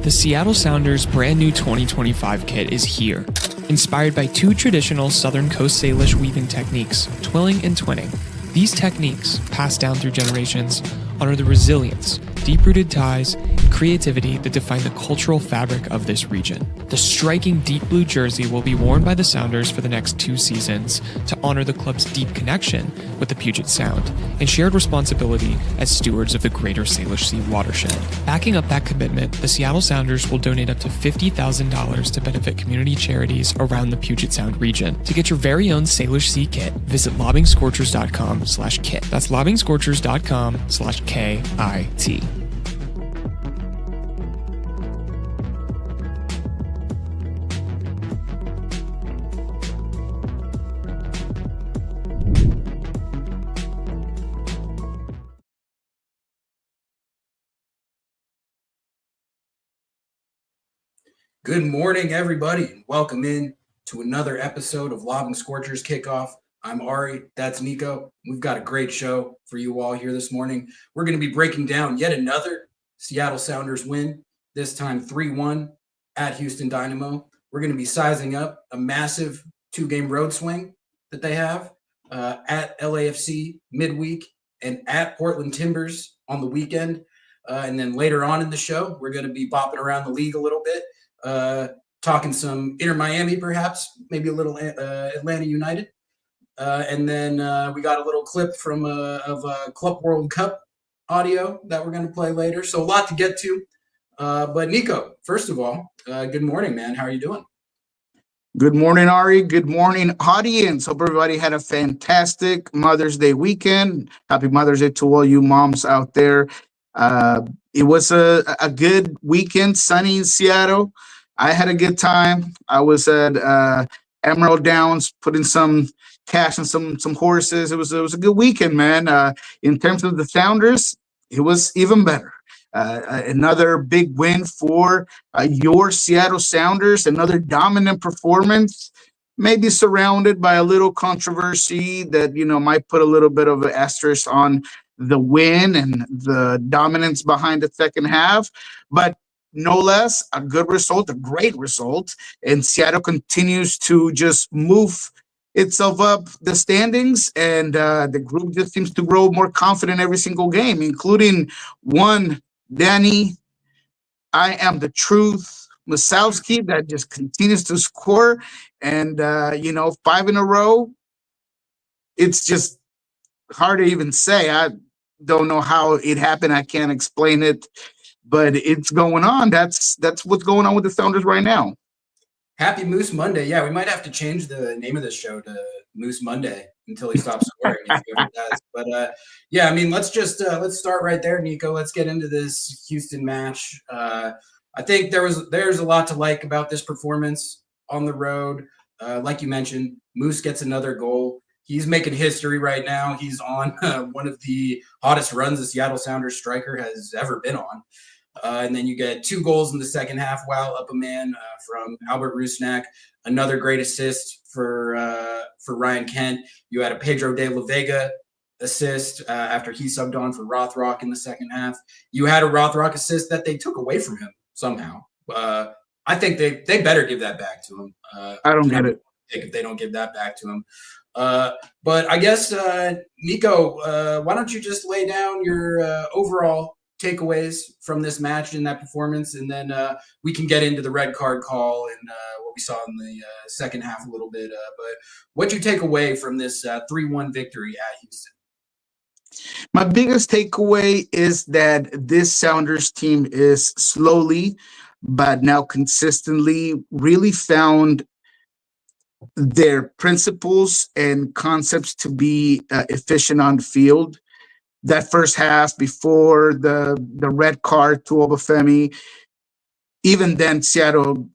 The Seattle Sounders' brand new 2025 kit is here. Inspired by two traditional Southern Coast Salish weaving techniques, twilling and twinning. These techniques, passed down through generations, honor the resilience, deep-rooted ties, and creativity that define the cultural fabric of this region. The striking deep blue jersey will be worn by the Sounders for the next 2 seasons to honor the club's deep connection with the Puget Sound and shared responsibility as stewards of the greater Salish Sea watershed. Backing up that commitment, the Seattle Sounders will donate up to $50,000 to benefit community charities around the Puget Sound region. To get your very own Salish Sea kit, visit lobbingscorchers.com/kit. That's lobbingscorchers.com/KIT. Good morning, everybody, and welcome in to another episode of Lobbing Scorchers Kickoff. I'm Ari, that's Niko. We've got a great show for you all here this morning. We're going to be breaking down yet another Seattle Sounders win, this time 3-1 at Houston Dynamo. We're going to be sizing up a massive 2-game road swing that they have at LAFC midweek and at Portland Timbers on the weekend. And then later on in the show, we're going to be bopping around the league a little bit. Talking some Inter Miami, perhaps, maybe a little Atlanta United. And then we got a little clip from of Club World Cup audio that we're going to play later. So a lot to get to. But Niko, first of all, good morning, man. How are you doing? Good morning, Ari. Good morning, audience. Hope everybody had a fantastic Mother's Day weekend. Happy Mother's Day to all you moms out there. It was a good weekend, sunny in Seattle. I had a good time. I was at Emerald Downs, putting some cash and some horses. It was a good weekend, man. In terms of the Sounders, it was even better. Another big win for your Seattle Sounders. Another dominant performance, maybe surrounded by a little controversy that might put a little bit of an asterisk on the win and the dominance behind the second half, but no less a good result, a great result. And Seattle continues to just move itself up the standings, and the group just seems to grow more confident every single game, including one Danny, I am the truth, Masowski, that just continues to score. And 5 in a row, it's just hard to even say. I don't know how it happened. I can't explain it, but it's going on. That's what's going on with the Sounders right now. Happy Moose Monday. Yeah, we might have to change the name of this show to Moose Monday until he stops scoring. If he ever does. But yeah, I mean, let's start right there, Niko. Let's get into this Houston match. I think there's a lot to like about this performance on the road. Like you mentioned, Moose gets another goal. He's making history right now. He's on one of the hottest runs the Seattle Sounders striker has ever been on. And then you get 2 goals in the second half while up a man from Albert Rusnak. Another great assist for Ryan Kent. You had a Pedro de la Vega assist after he subbed on for Rothrock in the second half. You had a Rothrock assist that they took away from him somehow. I think they better give that back to him. I don't get it if they don't give that back to him. But I guess, Niko, why don't you just lay down your overall takeaways from this match and that performance, and then we can get into the red card call and what we saw in the second half a little bit. But what'd you take away from this 3-1 victory at Houston? My biggest takeaway is that this Sounders team is slowly, but now consistently, really found their principles and concepts to be efficient on the field. That first half before the red card to Obafemi, even then Seattle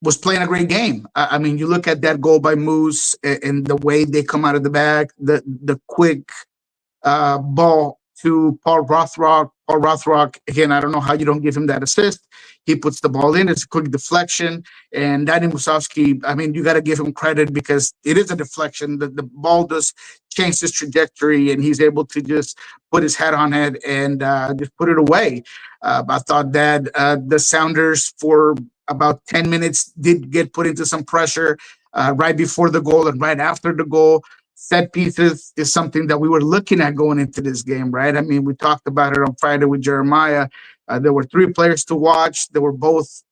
was playing a great game. I mean, you look at that goal by Moose and the way they come out of the back, the quick ball to Paul Rothrock. Paul Rothrock, again, I don't know how you don't give him that assist. He puts the ball in. It's a quick deflection. And Danny Musovski, I mean, you got to give him credit because it is a deflection. The ball does change his trajectory, and he's able to just put his head on it and just put it away. I thought that the Sounders, for about 10 minutes, did get put into some pressure right before the goal and right after the goal. Set pieces is something that we were looking at going into this game, right? I mean, we talked about it on Friday with Jeremiah. There were 3 players to watch. They were both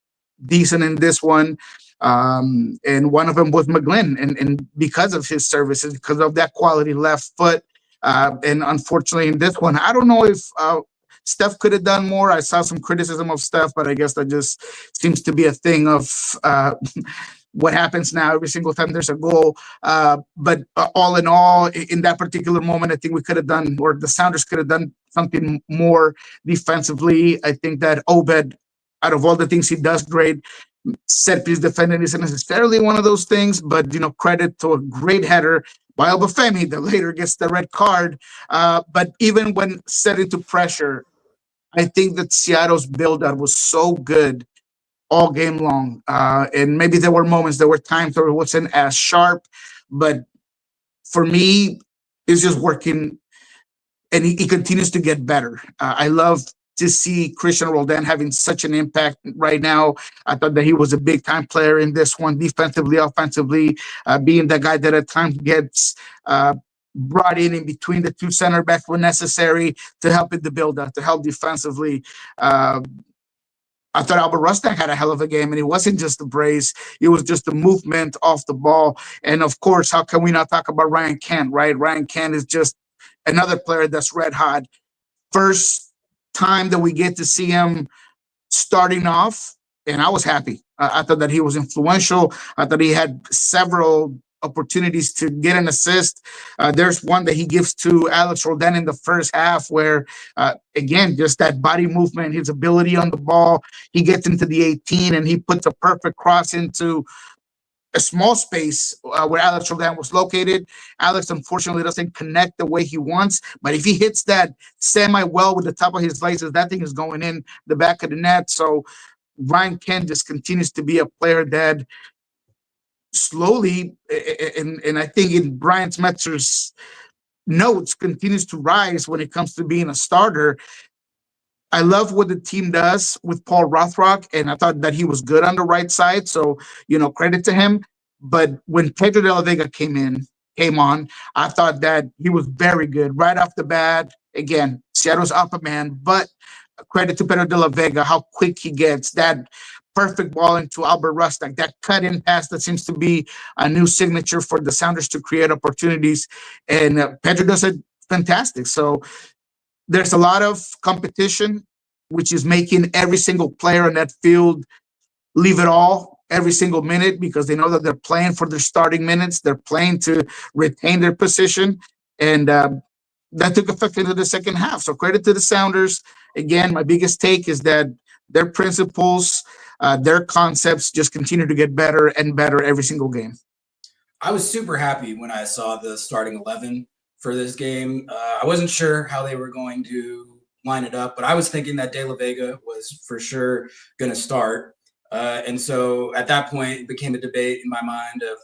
decent in this one. And one of them was McGlynn. And because of his services, because of that quality left foot. And unfortunately in this one, I don't know if Steph could have done more. I saw some criticism of Steph, but I guess that just seems to be a thing of what happens now every single time there's a goal. But all in all, in that particular moment, I think we could have done, or the Sounders could have done something more defensively. I think that Obed, out of all the things he does great, set piece defending isn't necessarily one of those things, but, credit to a great header by Obafemi that later gets the red card. But even when set into pressure, I think that Seattle's build-up was so good all game long. And maybe there were moments, there were times where it wasn't as sharp, but for me, it's just working, and he continues to get better. I love to see Cristian Roldan having such an impact right now. I thought that he was a big-time player in this one, defensively, offensively, being the guy that at times gets brought in between the 2 center backs when necessary to help in the build-up, to help defensively. I thought Albert Rustak had a hell of a game, and it wasn't just the brace. It was just the movement off the ball. And, of course, how can we not talk about Ryan Kent, right? Ryan Kent is just another player that's red hot. First time that we get to see him starting off, and I was happy. I thought that he was influential. I thought he had several opportunities to get an assist. There's one that he gives to Alex Roldan in the first half where, again, just that body movement, his ability on the ball, he gets into the 18 and he puts a perfect cross into a small space where Alex Roldan was located. Alex, unfortunately, doesn't connect the way he wants, but if he hits that semi-well with the top of his laces, that thing is going in the back of the net. So Ryan Kent just continues to be a player that slowly, and I think in Brian Smetzer's notes, continues to rise when it comes to being a starter. I love what the team does with Paul Rothrock, and I thought that he was good on the right side, so, credit to him. But when Pedro de la Vega came on, I thought that he was very good right off the bat. Again, Seattle's up a man, but credit to Pedro de la Vega, how quick he gets, that perfect ball into Albert Rustak, that cut-in pass that seems to be a new signature for the Sounders to create opportunities. And Pedro does it fantastic. So there's a lot of competition, which is making every single player on that field leave it all every single minute because they know that they're playing for their starting minutes. They're playing to retain their position. And that took effect into the second half. So credit to the Sounders. Again, my biggest take is that their principles, their concepts just continue to get better and better every single game. I was super happy when I saw the starting 11 for this game. I wasn't sure how they were going to line it up, but I was thinking that De La Vega was for sure going to start. And so at that point, it became a debate in my mind of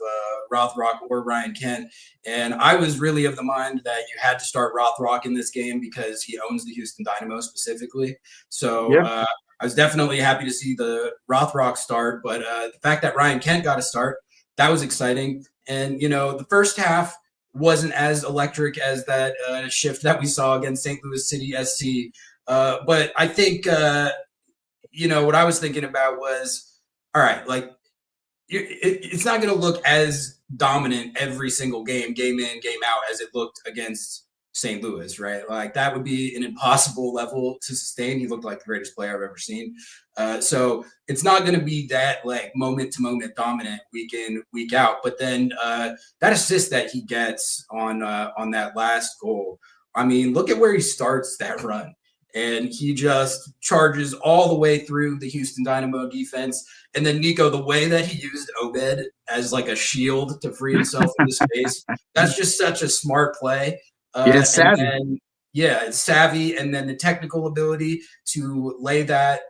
Rothrock or Ryan Kent. And I was really of the mind that you had to start Rothrock in this game because he owns the Houston Dynamo specifically. So I was definitely happy to see the Rothrock start, but the fact that Ryan Kent got a start, that was exciting. And, the first half wasn't as electric as that shift that we saw against St. Louis City SC. But I think, what I was thinking about was, all right, like it's not going to look as dominant every single game in, game out, as it looked against St. Louis, right? Like that would be an impossible level to sustain. He looked like the greatest player I've ever seen. So it's not going to be that like moment to moment dominant week in, week out. But then that assist that he gets on that last goal, I mean, look at where he starts that run. And he just charges all the way through the Houston Dynamo defense. And then Niko, the way that he used Obed as like a shield to free himself into space, that's just such a smart play. Yes, and then Yeah, it's savvy, and then the technical ability to lay that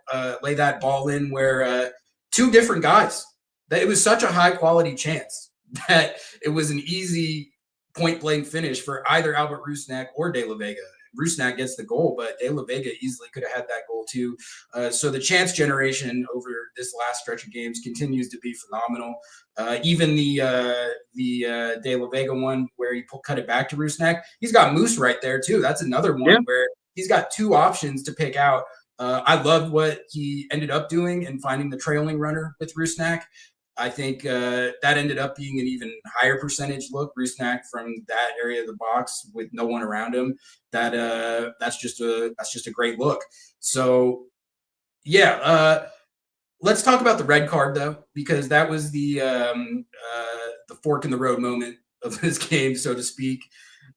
ball in where two different guys. That it was such a high quality chance that it was an easy point blank finish for either Albert Rusnak or De La Vega. Rusnak gets the goal, but De La Vega easily could have had that goal too. So the chance generation over this last stretch of games continues to be phenomenal. Even the De La Vega one where he cut it back to Rusnak, he's got Moose right there too. That's another one where he's got two options to pick out. I loved what he ended up doing and finding the trailing runner with Rusnak. I think that ended up being an even higher percentage look. Rusnak from that area of the box with no one around him. That's just a great look. So yeah, let's talk about the red card though, because that was the fork in the road moment of this game, so to speak.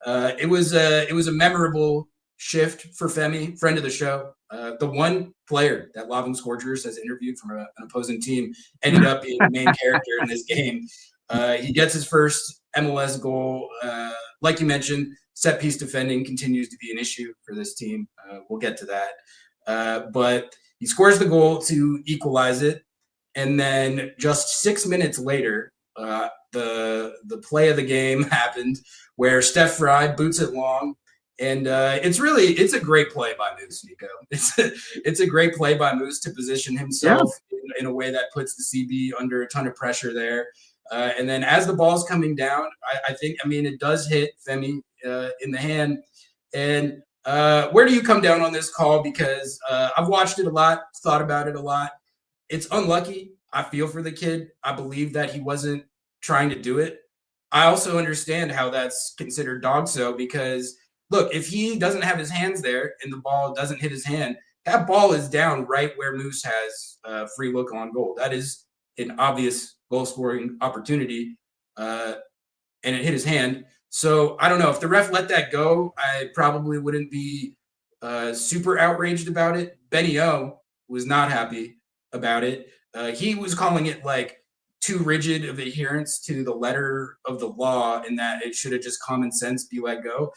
It was a memorable shift for Femi, friend of the show. The one player that Lobbing Scorchers has interviewed from an opposing team ended up being the main character in this game. He gets his first MLS goal. Like you mentioned, set piece defending continues to be an issue for this team. We'll get to that. But he scores the goal to equalize it. And then just 6 minutes later, the play of the game happened where Steph Fry boots it long. And it's a great play by Moose, Niko. It's a great play by Moose to position himself in a way that puts the CB under a ton of pressure there. And then as the ball's coming down, I think it does hit Femi in the hand. And where do you come down on this call? Because I've watched it a lot, thought about it a lot. It's unlucky. I feel for the kid. I believe that he wasn't trying to do it. I also understand how that's considered dog-so because – look, if he doesn't have his hands there and the ball doesn't hit his hand, that ball is down right where Moose has free look on goal. That is an obvious goal-scoring opportunity, and it hit his hand. So I don't know. If the ref let that go, I probably wouldn't be super outraged about it. Benny O was not happy about it. He was calling it like too rigid of adherence to the letter of the law and that it should have just common sense be let go.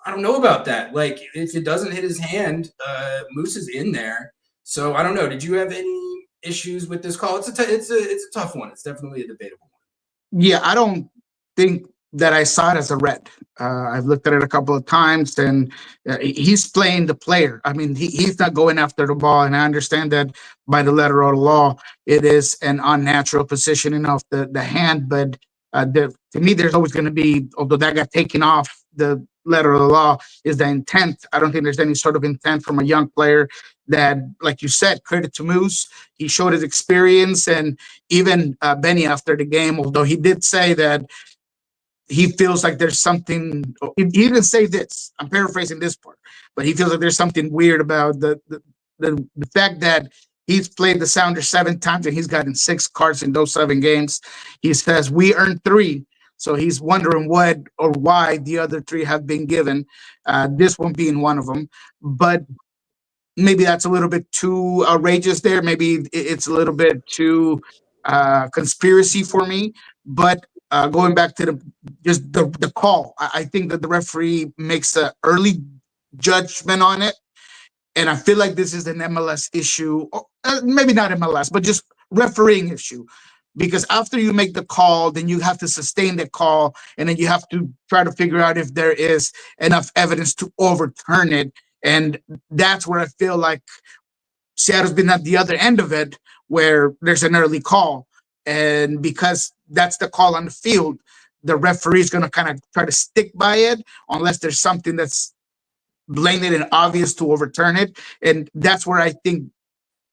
I don't know about that. Like, if it doesn't hit his hand, Moose is in there. So I don't know. Did you have any issues with this call? It's a tough one. It's definitely a debatable one. Yeah, I don't think that I saw it as a red. I've looked at it a couple of times, and he's playing the player. I mean, he's not going after the ball, and I understand that by the letter of the law, it is an unnatural positioning of the hand. But to me, there's always going to be, although that got taken off the letter of the law, is the intent. I don't think there's any sort of intent from a young player that, like you said, credit to Moose. He showed his experience, and even Benny after the game, although he did say that he feels like there's something, he didn't say this, I'm paraphrasing this part, but he feels like there's something weird about the fact that he's played the Sounders 7 times and he's gotten 6 cards in those 7 games. He says we earned 3. So he's wondering what or why the other 3 have been given, this one being one of them. But maybe that's a little bit too outrageous there. Maybe it's a little bit too conspiracy for me. But going back to the call, I think that the referee makes an early judgment on it. And I feel like this is an MLS issue, maybe not MLS, but just refereeing issue. Because after you make the call, then you have to sustain the call, and then you have to try to figure out if there is enough evidence to overturn it. And that's where I feel like Seattle's been at the other end of it, where there's an early call. And because that's the call on the field, the referee is going to kind of try to stick by it unless there's something that's blatant and obvious to overturn it. And that's where I think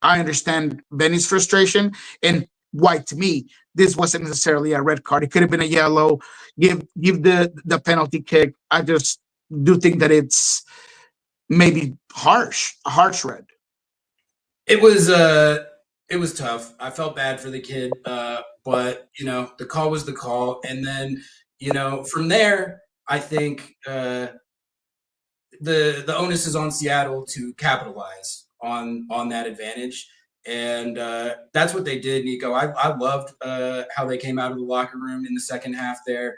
I understand Benny's frustration. And why, to me, this wasn't necessarily a red card. It could have been a yellow. Give the penalty kick. I just do think that it's maybe a harsh red. It was tough. I felt bad for the kid, but the call was the call, and then from there, I think the onus is on Seattle to capitalize on that advantage. And that's what they did, Niko. I loved how they came out of the locker room in the second half there.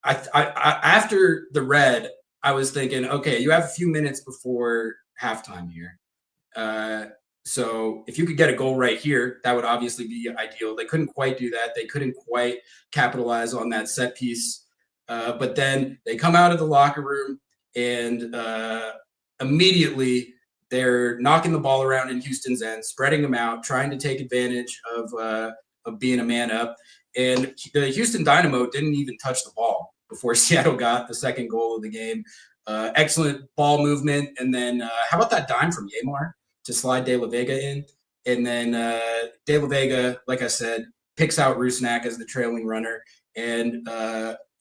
After the red, I was thinking, okay, you have a few minutes before halftime here. So if you could get a goal right here, that would obviously be ideal. They couldn't quite do that. They couldn't quite capitalize on that set piece. But then they come out of the locker room and immediately they're knocking the ball around in Houston's end, spreading them out, trying to take advantage of being a man up. And the Houston Dynamo didn't even touch the ball before Seattle got the second goal of the game. Excellent ball movement. And then how about that dime from Yamar to slide De La Vega in? And then De La Vega, like I said, picks out Rusnak as the trailing runner. And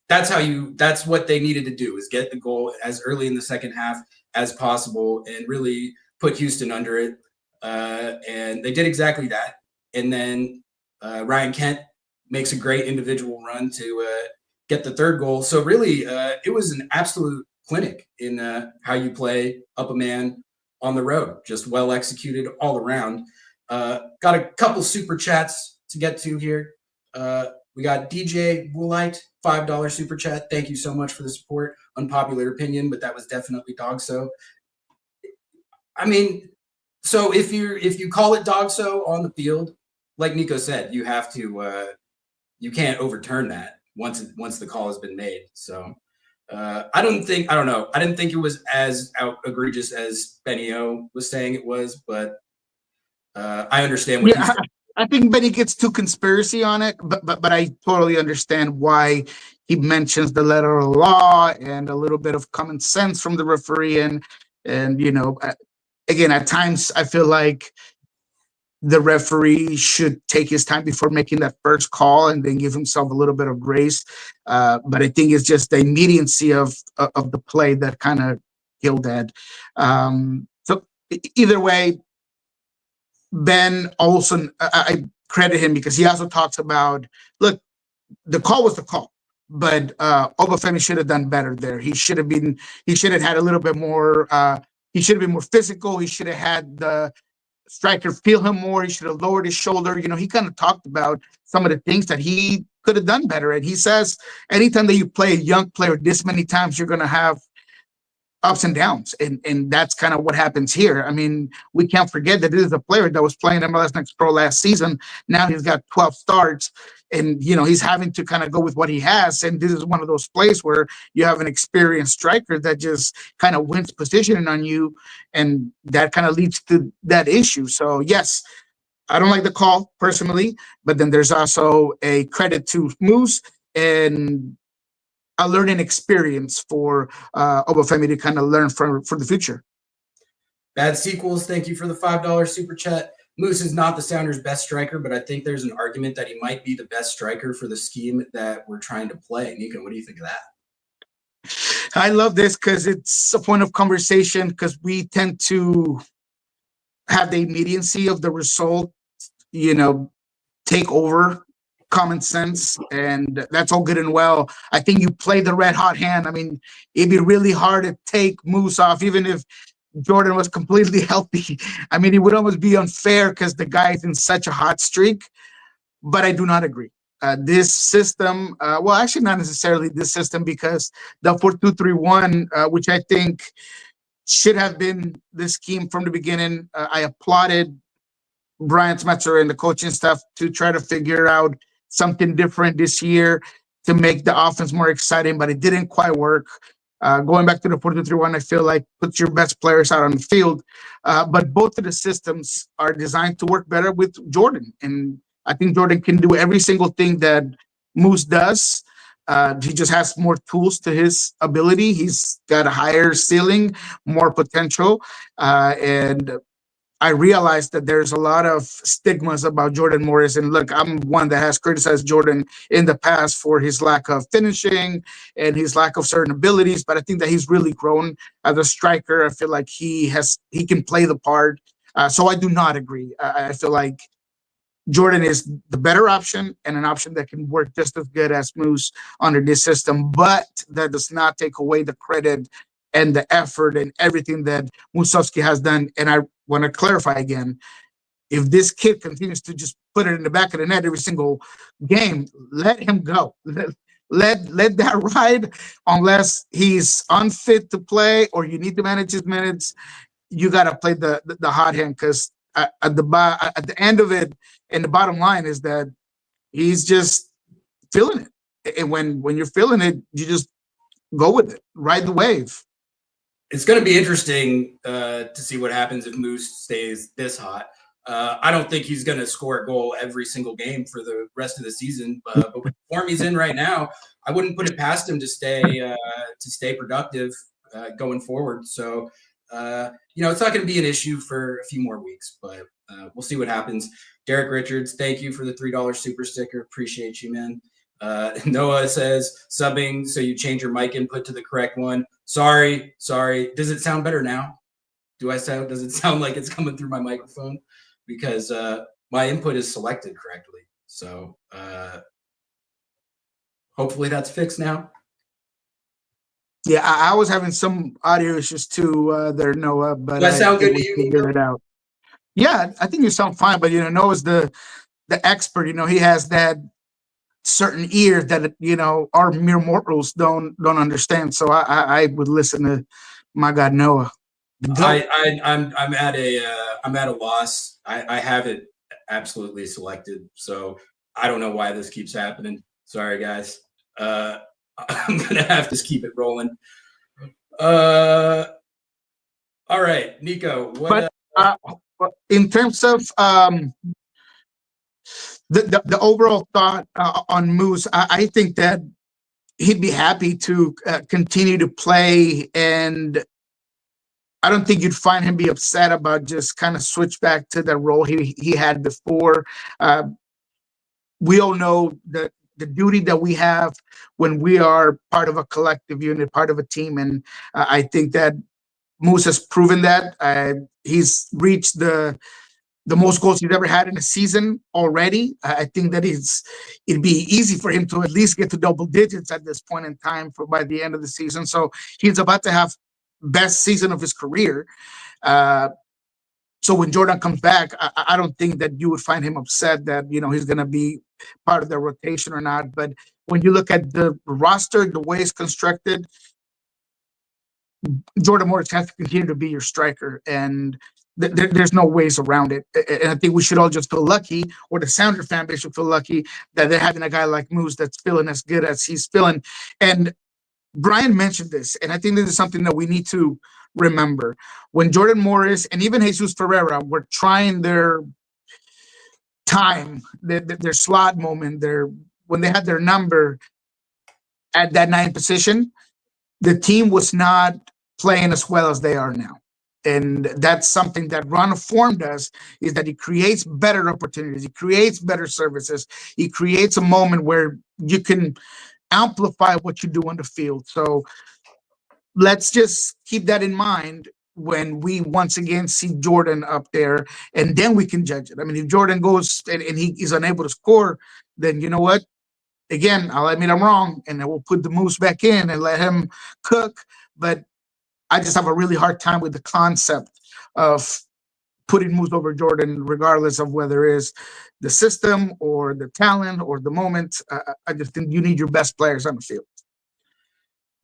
that's what they needed to do, is get the goal as early in the second half as possible and really put Houston under it. And they did exactly that. And then Ryan Kent makes a great individual run to get the third goal. So really, it was an absolute clinic in how you play up a man on the road. Just well executed all around. Got a couple super chats to get to here. We got DJ Woolite, $5 super chat. Thank you so much for the support. Unpopular opinion, but that was definitely dog so. I mean, so if you call it dog so on the field, like Niko said, you have to you can't overturn that once the call has been made. So I didn't think it was as egregious as Benny O was saying it was, but I understand what he's saying. I think Benny gets too conspiracy on it, but I totally understand why he mentions the letter of the law and a little bit of common sense from the referee. And you know, again, at times I feel like the referee should take his time before making that first call and then give himself a little bit of grace. But I think it's just the immediacy of the play that kind of killed that. So either way, Ben Olsen, I credit him because he also talks about, look, the call was the call, but Obafemi should have done better there. He should have had a little bit more, he should have been more physical. He should have had the striker feel him more. He should have lowered his shoulder. You know, he kind of talked about some of the things that he could have done better. And he says, anytime that you play a young player this many times, you're going to have ups and downs. And that's kind of what happens here. I mean, we can't forget that this is a player that was playing MLS Next Pro last season. Now he's got 12 starts and, you know, he's having to kind of go with what he has. And this is one of those plays where you have an experienced striker that just kind of wins positioning on you. And that kind of leads to that issue. So yes, I don't like the call personally, but then there's also a credit to Moose and a learning experience for Obafemi to kind of learn for the future. Bad Sequels, thank you for the $5 super chat. Moose is not the Sounders' best striker, but I think there's an argument that he might be the best striker for the scheme that we're trying to play. Niko, what do you think of that? I love this because it's a point of conversation because we tend to have the immediacy of the result, you know, take over common sense, and that's all good and well. I think you play the red hot hand. I mean, it'd be really hard to take Moose off, even if Jordan was completely healthy. I mean, it would almost be unfair because the guy's in such a hot streak, but I do not agree. This system, well, actually not necessarily this system, because the 4-2-3-1, which I think should have been the scheme from the beginning. I applauded Brian Smetzer and the coaching staff to try to figure out something different this year to make the offense more exciting, but it didn't quite work. Going back to the 4-2-3-1, I feel like puts your best players out on the field. But both of the systems are designed to work better with Jordan. And I think Jordan can do every single thing that Moose does. He just has more tools to his ability. He's got a higher ceiling, more potential. And I realized that there's a lot of stigmas about Jordan Morris. And look, I'm one that has criticized Jordan in the past for his lack of finishing and his lack of certain abilities. But I think that he's really grown as a striker. I feel like he can play the part. So I do not agree. I feel like Jordan is the better option and an option that can work just as good as Moose under this system. But that does not take away the credit and the effort and everything that Musovski has done. And I want to clarify again, if this kid continues to just put it in the back of the net every single game, let him go. let that ride unless he's unfit to play or you need to manage his minutes. You got to play the hot hand because at the end of it, and the bottom line is that he's just feeling it. And when you're feeling it, you just go with it, ride the wave. It's going to be interesting to see what happens if Moose stays this hot. I don't think he's going to score a goal every single game for the rest of the season, but with the form he's in right now, I wouldn't put it past him to stay productive going forward. So, it's not going to be an issue for a few more weeks, but we'll see what happens. Derek Richards, thank you for the $3 super sticker. Appreciate you, man. Noah says subbing, so you change your mic input to the correct one. Sorry. Does it sound better now? Does it sound like it's coming through my microphone? Because my input is selected correctly. So hopefully that's fixed now. Yeah, I was having some audio issues too there, Noah, but I sound good to you, figured it out. Yeah, I think you sound fine, but Noah's the expert. He has that certain ear that our mere mortals don't understand. So I would listen to my God Noah. I'm at a loss. I have it absolutely selected, so I don't know why this keeps happening. Sorry, guys. I'm gonna have to keep it rolling. All right, Niko. What? In terms of the overall thought on Moose, I think that he'd be happy to continue to play, and I don't think you'd find him be upset about just kind of switch back to the role he had before. We all know that the duty that we have when we are part of a collective unit, part of a team, and I think that Moose has proven that. He's reached the most goals he's ever had in a season already. I think that it'd be easy for him to at least get to double digits at this point in time by the end of the season. So he's about to have best season of his career. So when Jordan comes back, I don't think that you would find him upset that he's going to be part of the rotation or not. But when you look at the roster, the way it's constructed, Jordan Morris has to continue to be your striker, and there's no ways around it. And I think we should all just feel lucky, or the Sounder fan base should feel lucky that they're having a guy like Moose that's feeling as good as he's feeling. And Brian mentioned this, and I think this is something that we need to remember. When Jordan Morris and even Jesus Ferreira were trying their time, their slot moment, when they had their number at that 9th position, the team was not playing as well as they are now. And that's something that Ron formed us, is that he creates better opportunities. He creates better services. He creates a moment where you can amplify what you do on the field. So let's just keep that in mind when we once again see Jordan up there, and then we can judge it. I mean, if Jordan goes and he is unable to score, then you know what? Again, I'll admit I'm wrong, and then we'll put the Moose back in and let him cook. But I just have a really hard time with the concept of putting Moose over Jordan, regardless of whether it's the system or the talent or the moment. I just think you need your best players on the field.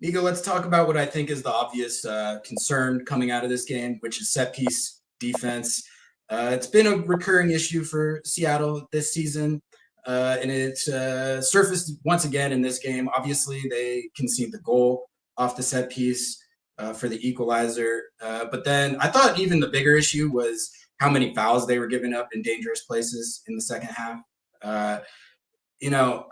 Niko, let's talk about what I think is the obvious concern coming out of this game, which is set piece defense. It's been a recurring issue for Seattle this season. And it's surfaced once again in this game. Obviously, they concede the goal off the set piece for the equalizer. But then I thought even the bigger issue was how many fouls they were giving up in dangerous places in the second half. I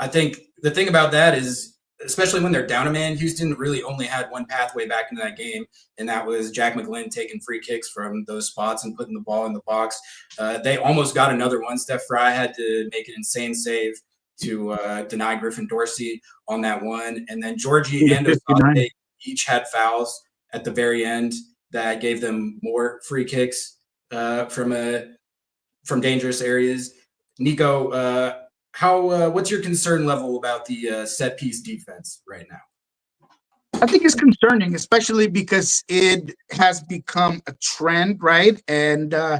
think the thing about that is, especially when they're down a man, Houston really only had one pathway back into that game, and that was Jack McGlynn taking free kicks from those spots and putting the ball in the box. They almost got another one. Steph Fry had to make an insane save to deny Griffin Dorsey on that one. And then Georgie and Osante each had fouls at the very end that gave them more free kicks from dangerous areas. Niko, what's your concern level about the set piece defense right now? I think it's concerning, especially because it has become a trend, right? And I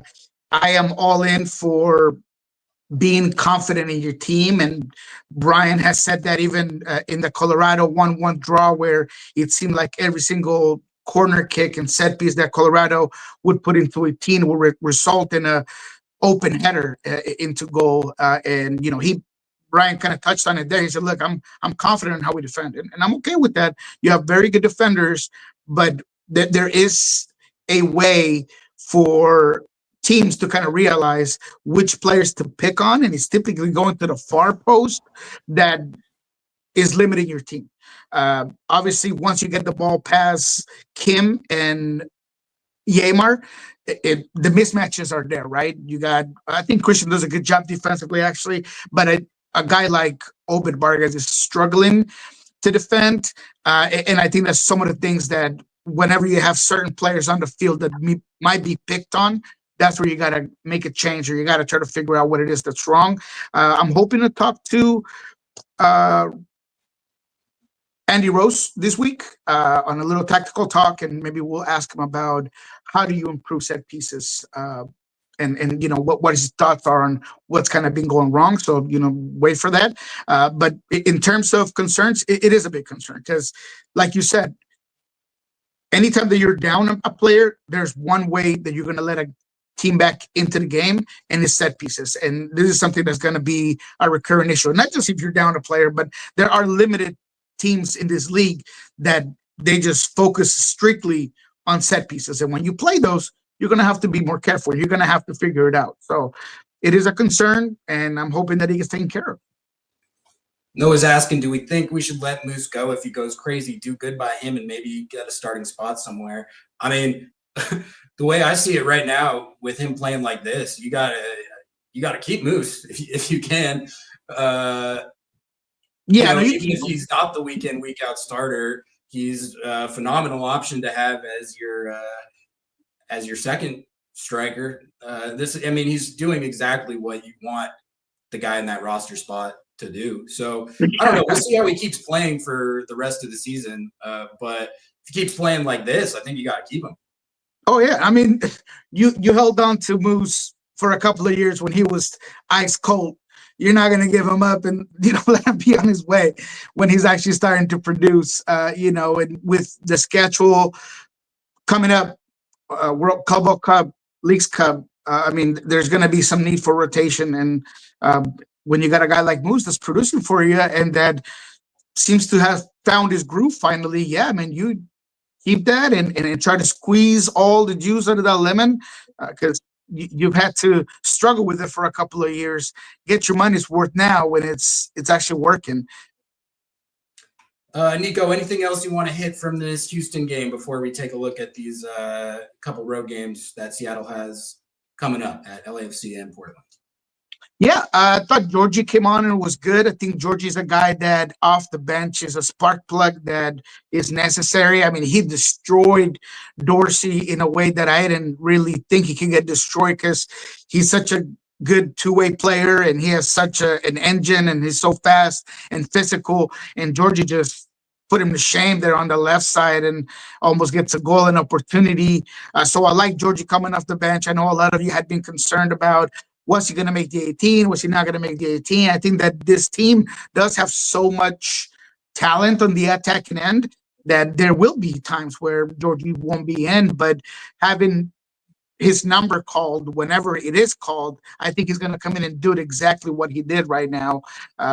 am all in for being confident in your team. And Brian has said that even in the Colorado 1-1 draw, where it seemed like every single corner kick and set piece that Colorado would put into a team would result in a open header into goal. And Brian kind of touched on it there. He said, "Look, I'm confident in how we defend, and I'm okay with that. You have very good defenders, but there is a way for teams to kind of realize which players to pick on, and it's typically going to the far post that is limiting your team. Obviously, once you get the ball past Kim and Yamar, the mismatches are there, right? I think Cristian does a good job defensively, actually, but a guy like Obed Vargas is struggling to defend. And I think that's some of the things that whenever you have certain players on the field that might be picked on, that's where you got to make a change, or you got to try to figure out what it is that's wrong. I'm hoping to talk to Andy Rose this week on a little tactical talk, and maybe we'll ask him about how do you improve set pieces, and what his thoughts are on what's kind of been going wrong. So wait for that. But in terms of concerns, it is a big concern because, like you said, anytime that you're down a player, there's one way that you're going to let a team back into the game, and it's set pieces. And this is something that's going to be a recurring issue. Not just if you're down a player, but there are limited teams in this league that they just focus strictly on set pieces. And when you play those, you're going to have to be more careful. You're going to have to figure it out. So it is a concern, and I'm hoping that he gets taken care of. Noah's asking, do we think we should let Moose go if he goes crazy? Do good by him and maybe get a starting spot somewhere. I mean, the way I see it right now, with him playing like this, you gotta keep Moose if you can. Even if he's not the week in, week out starter, he's a phenomenal option to have as your second striker. He's doing exactly what you want the guy in that roster spot to do. So I don't know. We'll see how he keeps playing for the rest of the season. But if he keeps playing like this, I think you got to keep him. Oh yeah, I mean, you held on to Moose for a couple of years when he was ice cold. You're not going to give him up and let him be on his way when he's actually starting to produce. And with the schedule coming up, World Cup, Leagues Cup, there's going to be some need for rotation. And when you got a guy like Moose that's producing for you and that seems to have found his groove finally, you keep that and try to squeeze all the juice out of that lemon, because you've had to struggle with it for a couple of years. Get your money's worth now when it's actually working. Niko, anything else you want to hit from this Houston game before we take a look at these couple road games that Seattle has coming up at LAFC and Portland? Yeah, I thought Georgie came on and was good. I think Georgie's a guy that off the bench is a spark plug that is necessary. I mean, he destroyed Dorsey in a way that I didn't really think he could get destroyed, because he's such a good two-way player and he has such an engine and he's so fast and physical. And Georgie just put him to shame there on the left side and almost gets a goal and opportunity. So I like Georgie coming off the bench. I know a lot of you had been concerned about, was he going to make the 18? Was he not going to make the 18? I think that this team does have so much talent on the attacking end that there will be times where Georgie won't be in, but having his number called whenever it is called, I think he's going to come in and do it exactly what he did right now.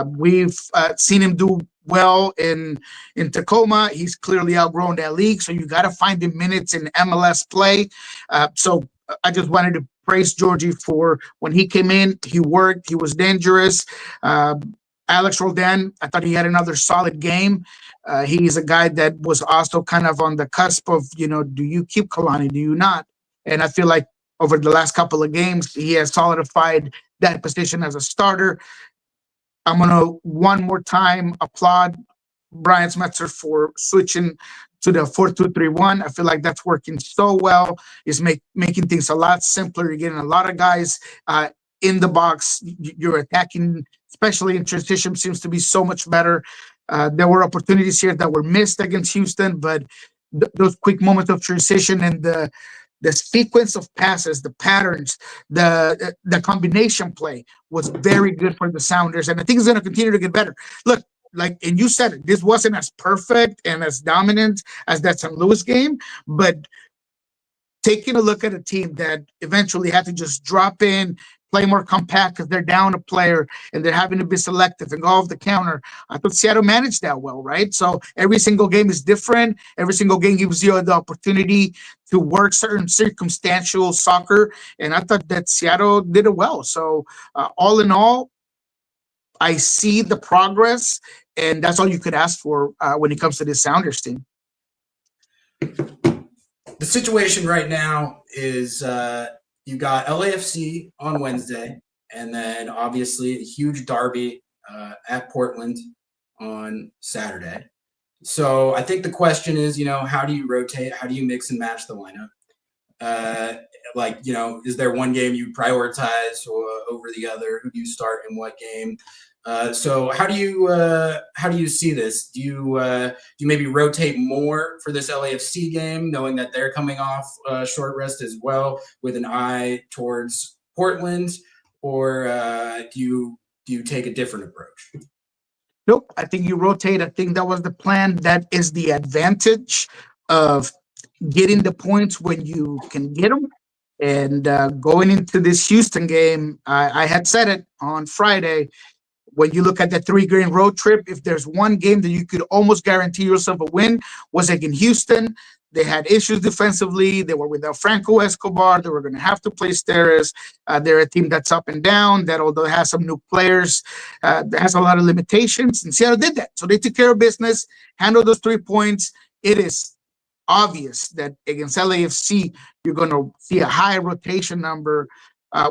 We've seen him do well in Tacoma. He's clearly outgrown that league, so you got to find him minutes in MLS play. So I just wanted to praise Georgie for when he came in, he worked, he was dangerous. Alex Roldan, I thought he had another solid game. He's a guy that was also kind of on the cusp of, do you keep Kalani, do you not? And I feel like over the last couple of games, he has solidified that position as a starter. I'm going to one more time applaud Brian Smetzer for switching to the 4-2-3-1. I feel like that's working so well. It's making things a lot simpler. You're getting a lot of guys in the box. You're attacking, especially in transition, seems to be so much better. There were opportunities here that were missed against Houston, but those quick moments of transition and the the sequence of passes, the patterns, the combination play was very good for the Sounders, and I think it's going to continue to get better. Look, and you said it, this wasn't as perfect and as dominant as that St. Louis game, but taking a look at a team that eventually had to just drop in, play more compact because they're down a player and they're having to be selective and go off the counter. I thought Seattle managed that well, right? So every single game is different. Every single game gives you the opportunity to work certain circumstantial soccer. And I thought that Seattle did it well. So all in all, I see the progress, and that's all you could ask for when it comes to this Sounders team. The situation right now is you got LAFC on Wednesday, and then obviously a huge derby at Portland on Saturday. So I think the question is, how do you rotate? How do you mix and match the lineup? Is there one game you prioritize over the other? Who do you start in what game? So how do you see this? Do you maybe rotate more for this LAFC game, knowing that they're coming off short rest as well, with an eye towards Portland, or do you take a different approach? Nope, I think you rotate. I think that was the plan. That is the advantage of getting the points when you can get them. And going into this Houston game, I had said it on Friday. When you look at the 3-game road trip, if there's one game that you could almost guarantee yourself a win, was against Houston. They had issues defensively. They were without Franco Escobar. They were going to have to play Steres. They're a team that's up and down, that although it has some new players, that has a lot of limitations. And Seattle did that. So they took care of business, handled those 3 points. It is obvious that against LAFC, you're going to see a high rotation number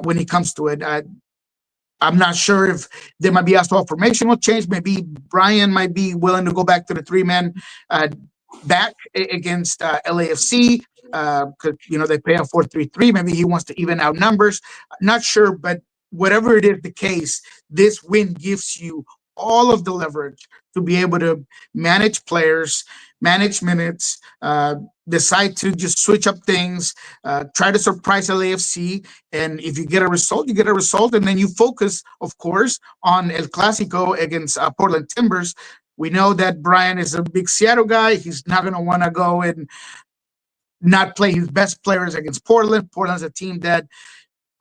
when it comes to it. I'm not sure if there might be a small formational change. Maybe Brian might be willing to go back to the 3-man back against LAFC because they play a 4-3-3. Maybe he wants to even out numbers. Not sure, but whatever it is the case, this win gives you all of the leverage to be able to manage players, manage minutes, decide to just switch up things, try to surprise LAFC. And if you get a result, you get a result. And then you focus, of course, on El Clasico against Portland Timbers. We know that Brian is a big Seattle guy. He's not going to want to go and not play his best players against Portland. Portland's a team that,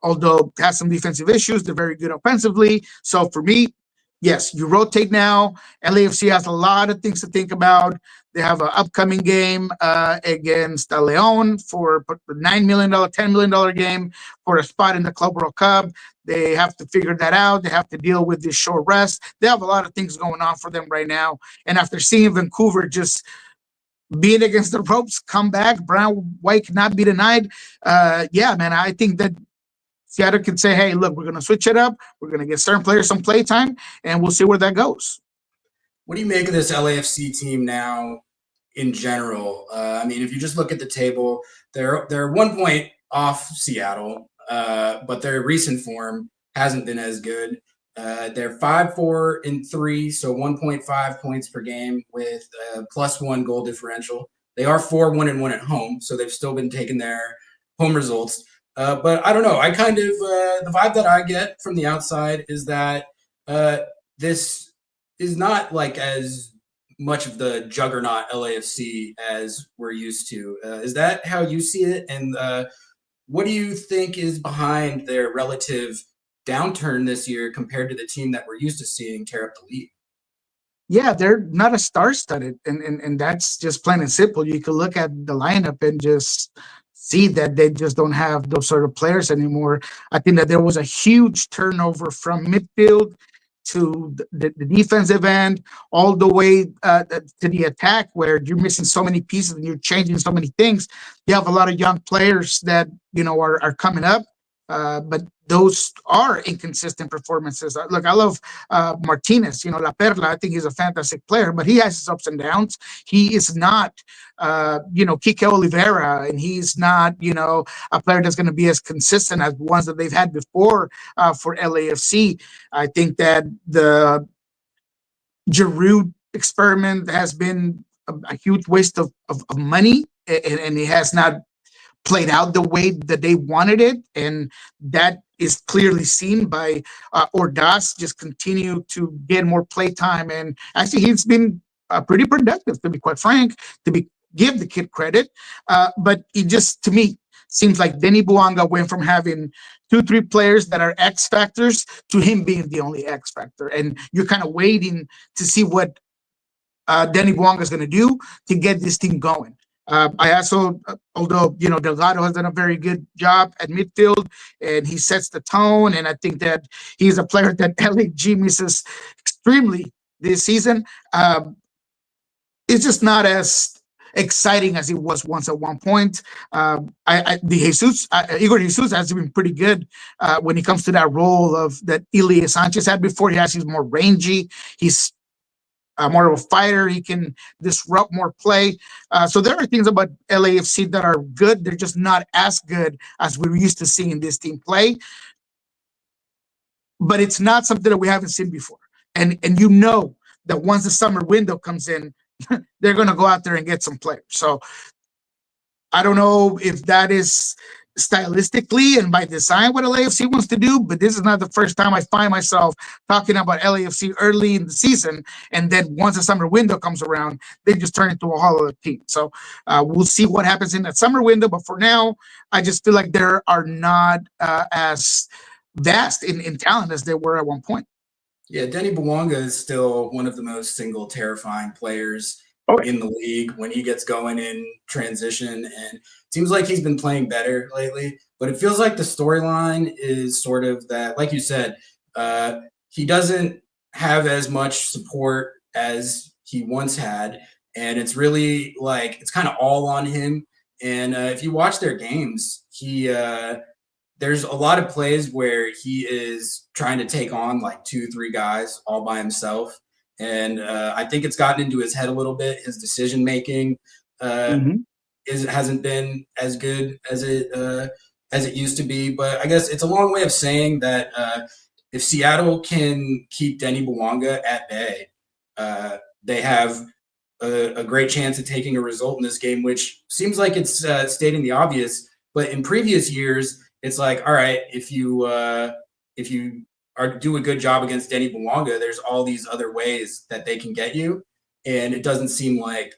although has some defensive issues, they're very good offensively. So for me, yes, you rotate now. LAFC has a lot of things to think about. They have an upcoming game against Leon for a $9 million, $10 million game for a spot in the Club World Cup. They have to figure that out. They have to deal with this short rest. They have a lot of things going on for them right now. And after seeing Vancouver just being against the ropes, come back, Brian White cannot be denied. I think that Seattle could say, hey, look, we're going to switch it up. We're going to get certain players some play time, and we'll see where that goes. What do you make of this LAFC team now in general? If you just look at the table, they're 1 point off Seattle, but their recent form hasn't been as good. They're 5-4-3, so 1.5 points per game with a +1 goal differential. They are 4-1-1 at home, so they've still been taking their home results. But I don't know. I kind of the vibe that I get from the outside is that this is not like as much of the juggernaut LAFC as we're used to. Is that how you see it? And what do you think is behind their relative downturn this year compared to the team that we're used to seeing tear up the league? Yeah, they're not a star-studded, and that's just plain and simple. You can look at the lineup and just see that they just don't have those sort of players anymore. I think that there was a huge turnover from midfield to the defensive end, all the way to the attack, where you're missing so many pieces and you're changing so many things. You have a lot of young players that are coming up, but those are inconsistent performances. Look, I love Martinez, La Perla. I think he's a fantastic player, but he has his ups and downs. He is not, Kike Oliveira, and he's not, a player that's going to be as consistent as ones that they've had before for LAFC. I think that the Giroud experiment has been a huge waste of money, and he has not played out the way that they wanted it, and that is clearly seen by Ordaz just continue to get more play time. And actually, he's been pretty productive, to be quite frank, give the kid credit. But it just, to me, seems like Denny Bouanga went from having 2-3 players that are X factors to him being the only X factor. And you're kind of waiting to see what Denny Bouanga is going to do to get this team going. I also, although, Delgado has done a very good job at midfield and he sets the tone, and I think that he's a player that LAG misses extremely this season. It's just not as exciting as it was once at one point. Igor Jesus has been pretty good when it comes to that role of that Ilie Sanchez had before. He's more rangy. He's more of a fighter. He can disrupt more play. So there are things about LAFC that are good. They're just not as good as we're used to seeing this team play. But it's not something that we haven't seen before. And that once the summer window comes in, they're going to go out there and get some players. So I don't know if that is stylistically and by design what LAFC wants to do, but this is not the first time I find myself talking about LAFC early in the season, and then once the summer window comes around, they just turn into a hollow team. So we'll see what happens in that summer window, but for now, I just feel like they are not as vast in talent as they were at one point. Yeah, Denny Bouanga is still one of the most single terrifying players in the league when he gets going in transition, and it seems like he's been playing better lately, but it feels like the storyline is sort of that, like you said, he doesn't have as much support as he once had, and it's really like it's kind of all on him. And if you watch their games, there's a lot of plays where he is trying to take on like 2-3 guys all by himself. And I think it's gotten into his head a little bit. His decision making hasn't been as good as it used to be. But I guess it's a long way of saying that if Seattle can keep Denny Bouanga at bay, they have a great chance of taking a result in this game, which seems like it's stating the obvious. But in previous years, it's like, all right, if you do a good job against Denny Bouanga, there's all these other ways that they can get you, and it doesn't seem like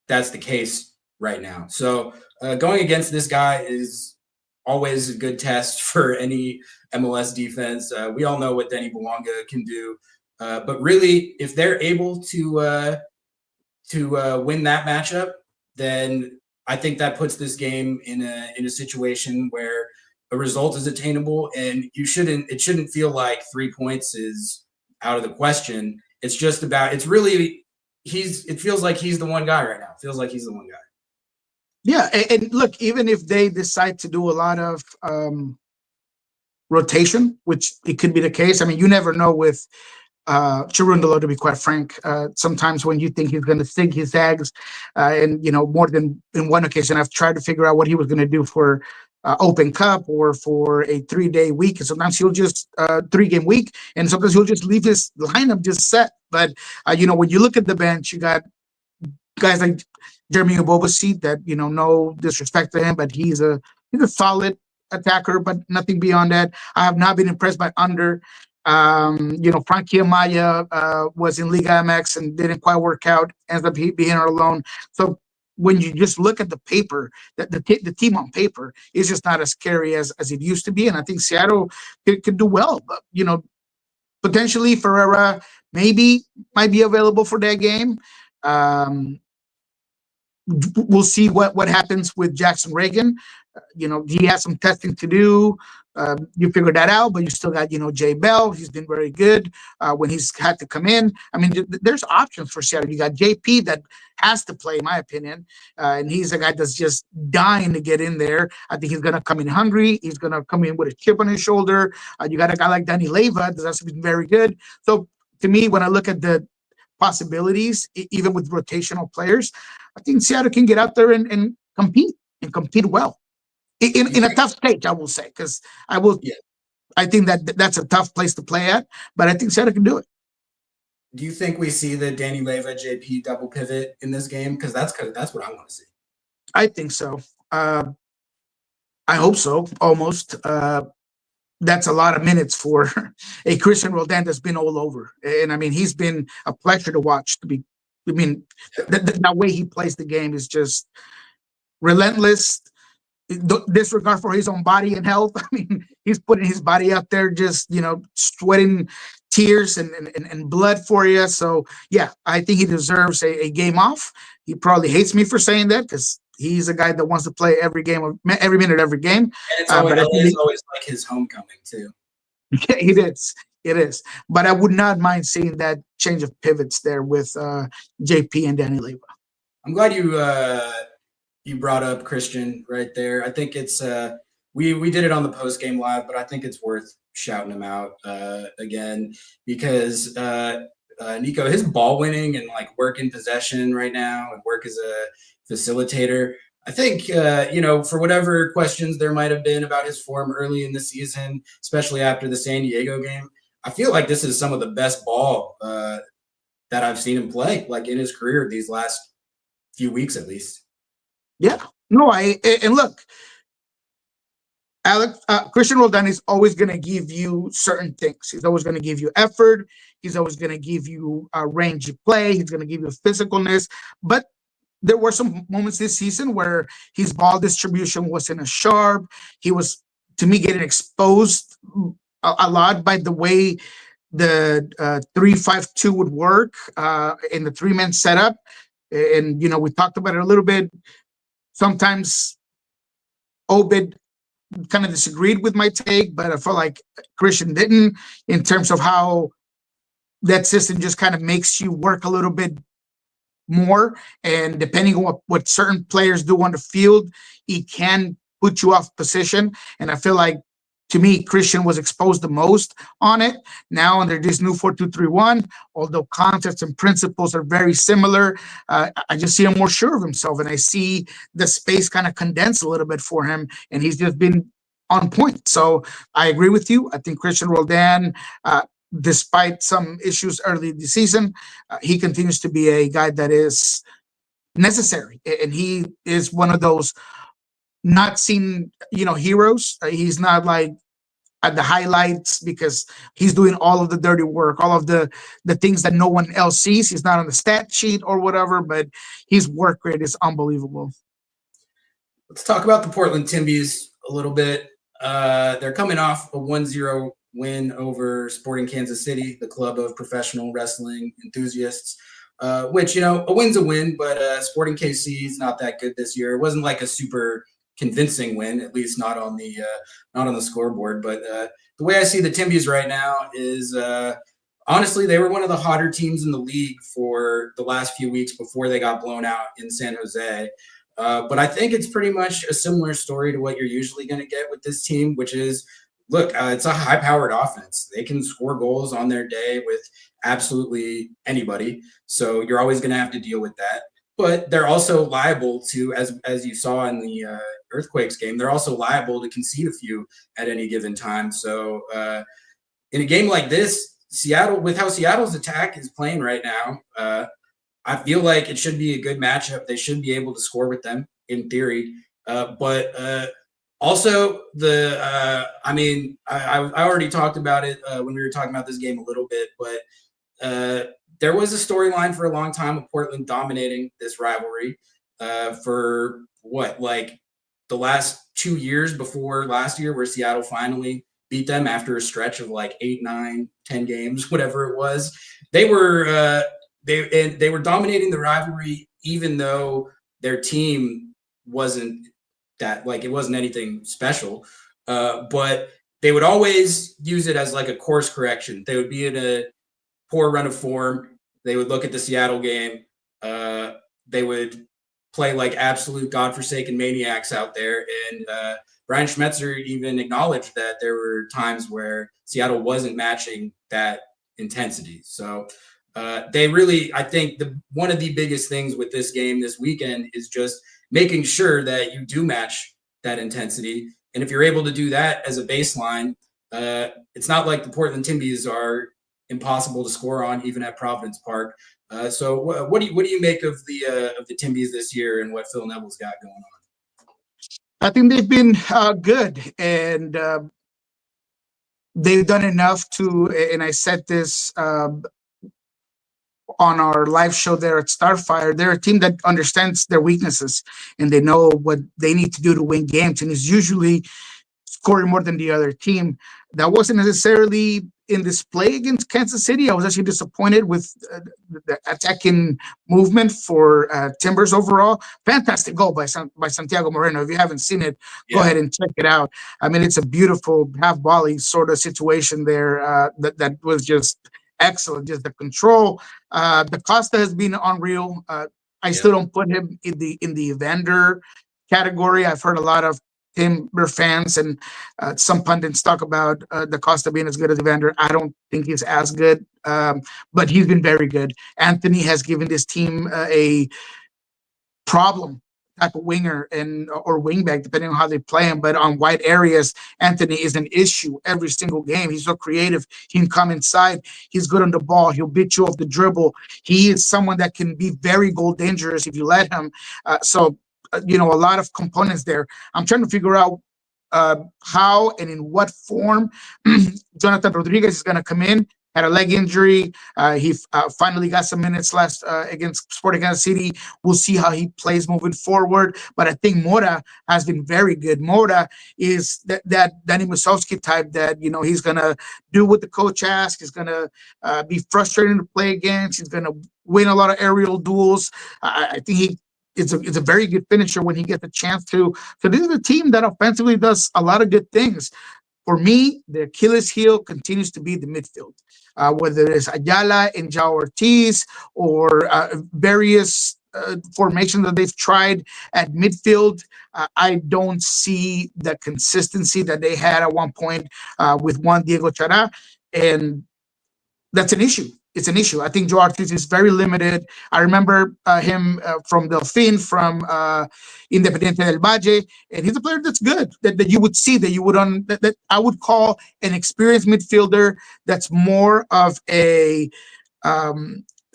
that's the case right now. So going against this guy is always a good test for any MLS defense. We all know what Denny Bouanga can do, but really, if they're able to win that matchup, then I think that puts this game in a situation where a result is attainable, and it shouldn't feel like 3 points is out of the question. It's just about, it feels like he's the one guy right now. It feels like he's the one guy. Yeah. And look, even if they decide to do a lot of rotation, which it could be the case. I mean, you never know with Chirundolo, to be quite frank. Sometimes when you think he's going to sink his eggs, and more than in one occasion, I've tried to figure out what he was going to do for Open Cup or for a 3-day week. And sometimes he'll just 3-game week, and sometimes he'll just leave his lineup just set. But when you look at the bench, you got guys like Jeremy Obobasi that no disrespect to him, but he's a solid attacker, but nothing beyond that. I have not been impressed by Under. Frankie Amaya was in Liga MX and didn't quite work out, ends up being on loan. So when you just look at the paper, the team on paper is just not as scary as it used to be. And I think Seattle could do well. But, potentially Ferreira might be available for that game. We'll see what happens with Jackson Reagan. He has some testing to do. You figured that out, but you still got, Jay Bell. He's been very good when he's had to come in. I mean, there's options for Seattle. You got JP that has to play, in my opinion, and he's a guy that's just dying to get in there. I think he's going to come in hungry. He's going to come in with a chip on his shoulder. You got a guy like Danny Leyva that's been very good. So to me, when I look at the possibilities, even with rotational players, I think Seattle can get out there and compete well. In a tough stage, I will say, because I think that's a tough place to play at, but I think Seattle can do it. Do you think we see the Danny Leyva JP double pivot in this game? Because that's what I want to see. I think so. I hope so. Almost. That's a lot of minutes for a Cristian Roldan that's been all over. And I mean, he's been a pleasure to watch. I mean, that way he plays the game is just relentless. Disregard for his own body and health. I mean, he's putting his body out there, just sweating tears and blood for you. So yeah, I think he deserves a game off. He probably hates me for saying that because he's a guy that wants to play every game, every minute, every game. And it's always, But I think always like his homecoming too. it is. It is. But I would not mind seeing that change of pivots there with JP and Danny Leva. I'm glad you brought up Cristian right there. I think it's we did it on the post game live, but I think it's worth shouting him out again because Niko, his ball winning and like work in possession right now and work as a facilitator. I think for whatever questions there might have been about his form early in the season, especially after the San Diego game, I feel like this is some of the best ball that I've seen him play, like in his career these last few weeks at least. Yeah, no, and look, Alex, Cristian Roldan is always going to give you certain things. He's always going to give you effort. He's always going to give you range of play. He's going to give you physicalness. But there were some moments this season where his ball distribution wasn't as sharp. He was, to me, getting exposed a lot by the way the 3-5-2 would work in the three-man setup. And, we talked about it a little bit. Sometimes Obed kind of disagreed with my take, but I felt like Cristian didn't, in terms of how that system just kind of makes you work a little bit more. And depending on what certain players do on the field, it can put you off position. And I feel like, to me, Cristian was exposed the most on it. Now under this new 4-2-3-1, although concepts and principles are very similar, I just see him more sure of himself, and I see the space kind of condense a little bit for him, and he's just been on point. So I agree with you. I think Cristian Roldan, despite some issues early this season, he continues to be a guy that is necessary, and he is one of those not seen, heroes. He's not like at the highlights because he's doing all of the dirty work, all of the things that no one else sees. He's not on the stat sheet or whatever, but his work rate is unbelievable. Let's talk about the Portland Timbies a little bit. They're coming off a 1-0 win over Sporting Kansas City, the club of professional wrestling enthusiasts. Which, a win's a win, but Sporting KC is not that good this year. It wasn't like a super convincing win, at least not on the scoreboard. But the way I see the Timbies right now is honestly, they were one of the hotter teams in the league for the last few weeks before they got blown out in San Jose. But I think it's pretty much a similar story to what you're usually going to get with this team, which is, look, it's a high-powered offense. They can score goals on their day with absolutely anybody. So you're always going to have to deal with that. But they're also liable to, as you saw in the Earthquakes game, they're also liable to concede a few at any given time. So in a game like this, Seattle, with how Seattle's attack is playing right now, I feel like it should be a good matchup. They should be able to score with them in theory. But also I already talked about it when we were talking about this game a little bit, but there was a storyline for a long time of Portland dominating this rivalry for the last 2 years before last year, where Seattle finally beat them after a stretch of like 8, 9, 10 games, whatever it was. They were dominating the rivalry, even though their team wasn't that, like, it wasn't anything special. But they would always use it as like a course correction. They would be in a poor run of form. They would look at the Seattle game. They would play like absolute godforsaken maniacs out there. And Brian Schmetzer even acknowledged that there were times where Seattle wasn't matching that intensity. So they really, I think one of the biggest things with this game this weekend is just making sure that you do match that intensity. And if you're able to do that as a baseline, it's not like the Portland Timbies are impossible to score on, even at Providence Park. So what do you make of the Timbies this year and what Phil Neville's got going I think they've been good, and they've done enough to. And I said this on our live show there at Starfire. They're a team that understands their weaknesses, and they know what they need to do to win games. And it's usually scoring more than the other team. That wasn't necessarily in display against Kansas City. I was actually disappointed with the attacking movement for Timbers overall. Fantastic goal by Santiago Moreno. If you haven't seen it, go ahead and check it out. I mean, it's a beautiful half volley sort of situation there that was just excellent. Just the control. The Costa has been unreal. I still don't put him in the Evander category. I've heard a lot of Timber fans and some pundits talk about the Costa being as good as Evander. I don't think he's as good, but he's been very good. Anthony has given this team a problem type of winger or wingback, depending on how they play him. But on wide areas, Anthony is an issue every single game. He's so creative. He can come inside. He's good on the ball. He'll beat you off the dribble. He is someone that can be very goal dangerous if you let him. A lot of components there. I'm trying to figure out how and in what form Jonathan Rodriguez is going to come in. Had a leg injury. He finally got some minutes last against Sporting Kansas City. We'll see how he plays moving forward. But I think Mora has been very good. Mora is that Danny Musowski type that, he's going to do what the coach asks. He's going to be frustrating to play against. He's going to win a lot of aerial duels. I think it's a very good finisher when he gets a chance to. So this is a team that offensively does a lot of good things. For me, the Achilles heel continues to be the midfield, whether it's Ayala and Jao Ortiz or various formations that they've tried at midfield. I don't see the consistency that they had at one point with Juan Diego Chara, and that's an issue. It's an issue. I think Joe Ortiz is very limited. I remember him from Delfín, from Independiente del Valle, and he's a player that's good, that you would see, that I would call an experienced midfielder that's more of a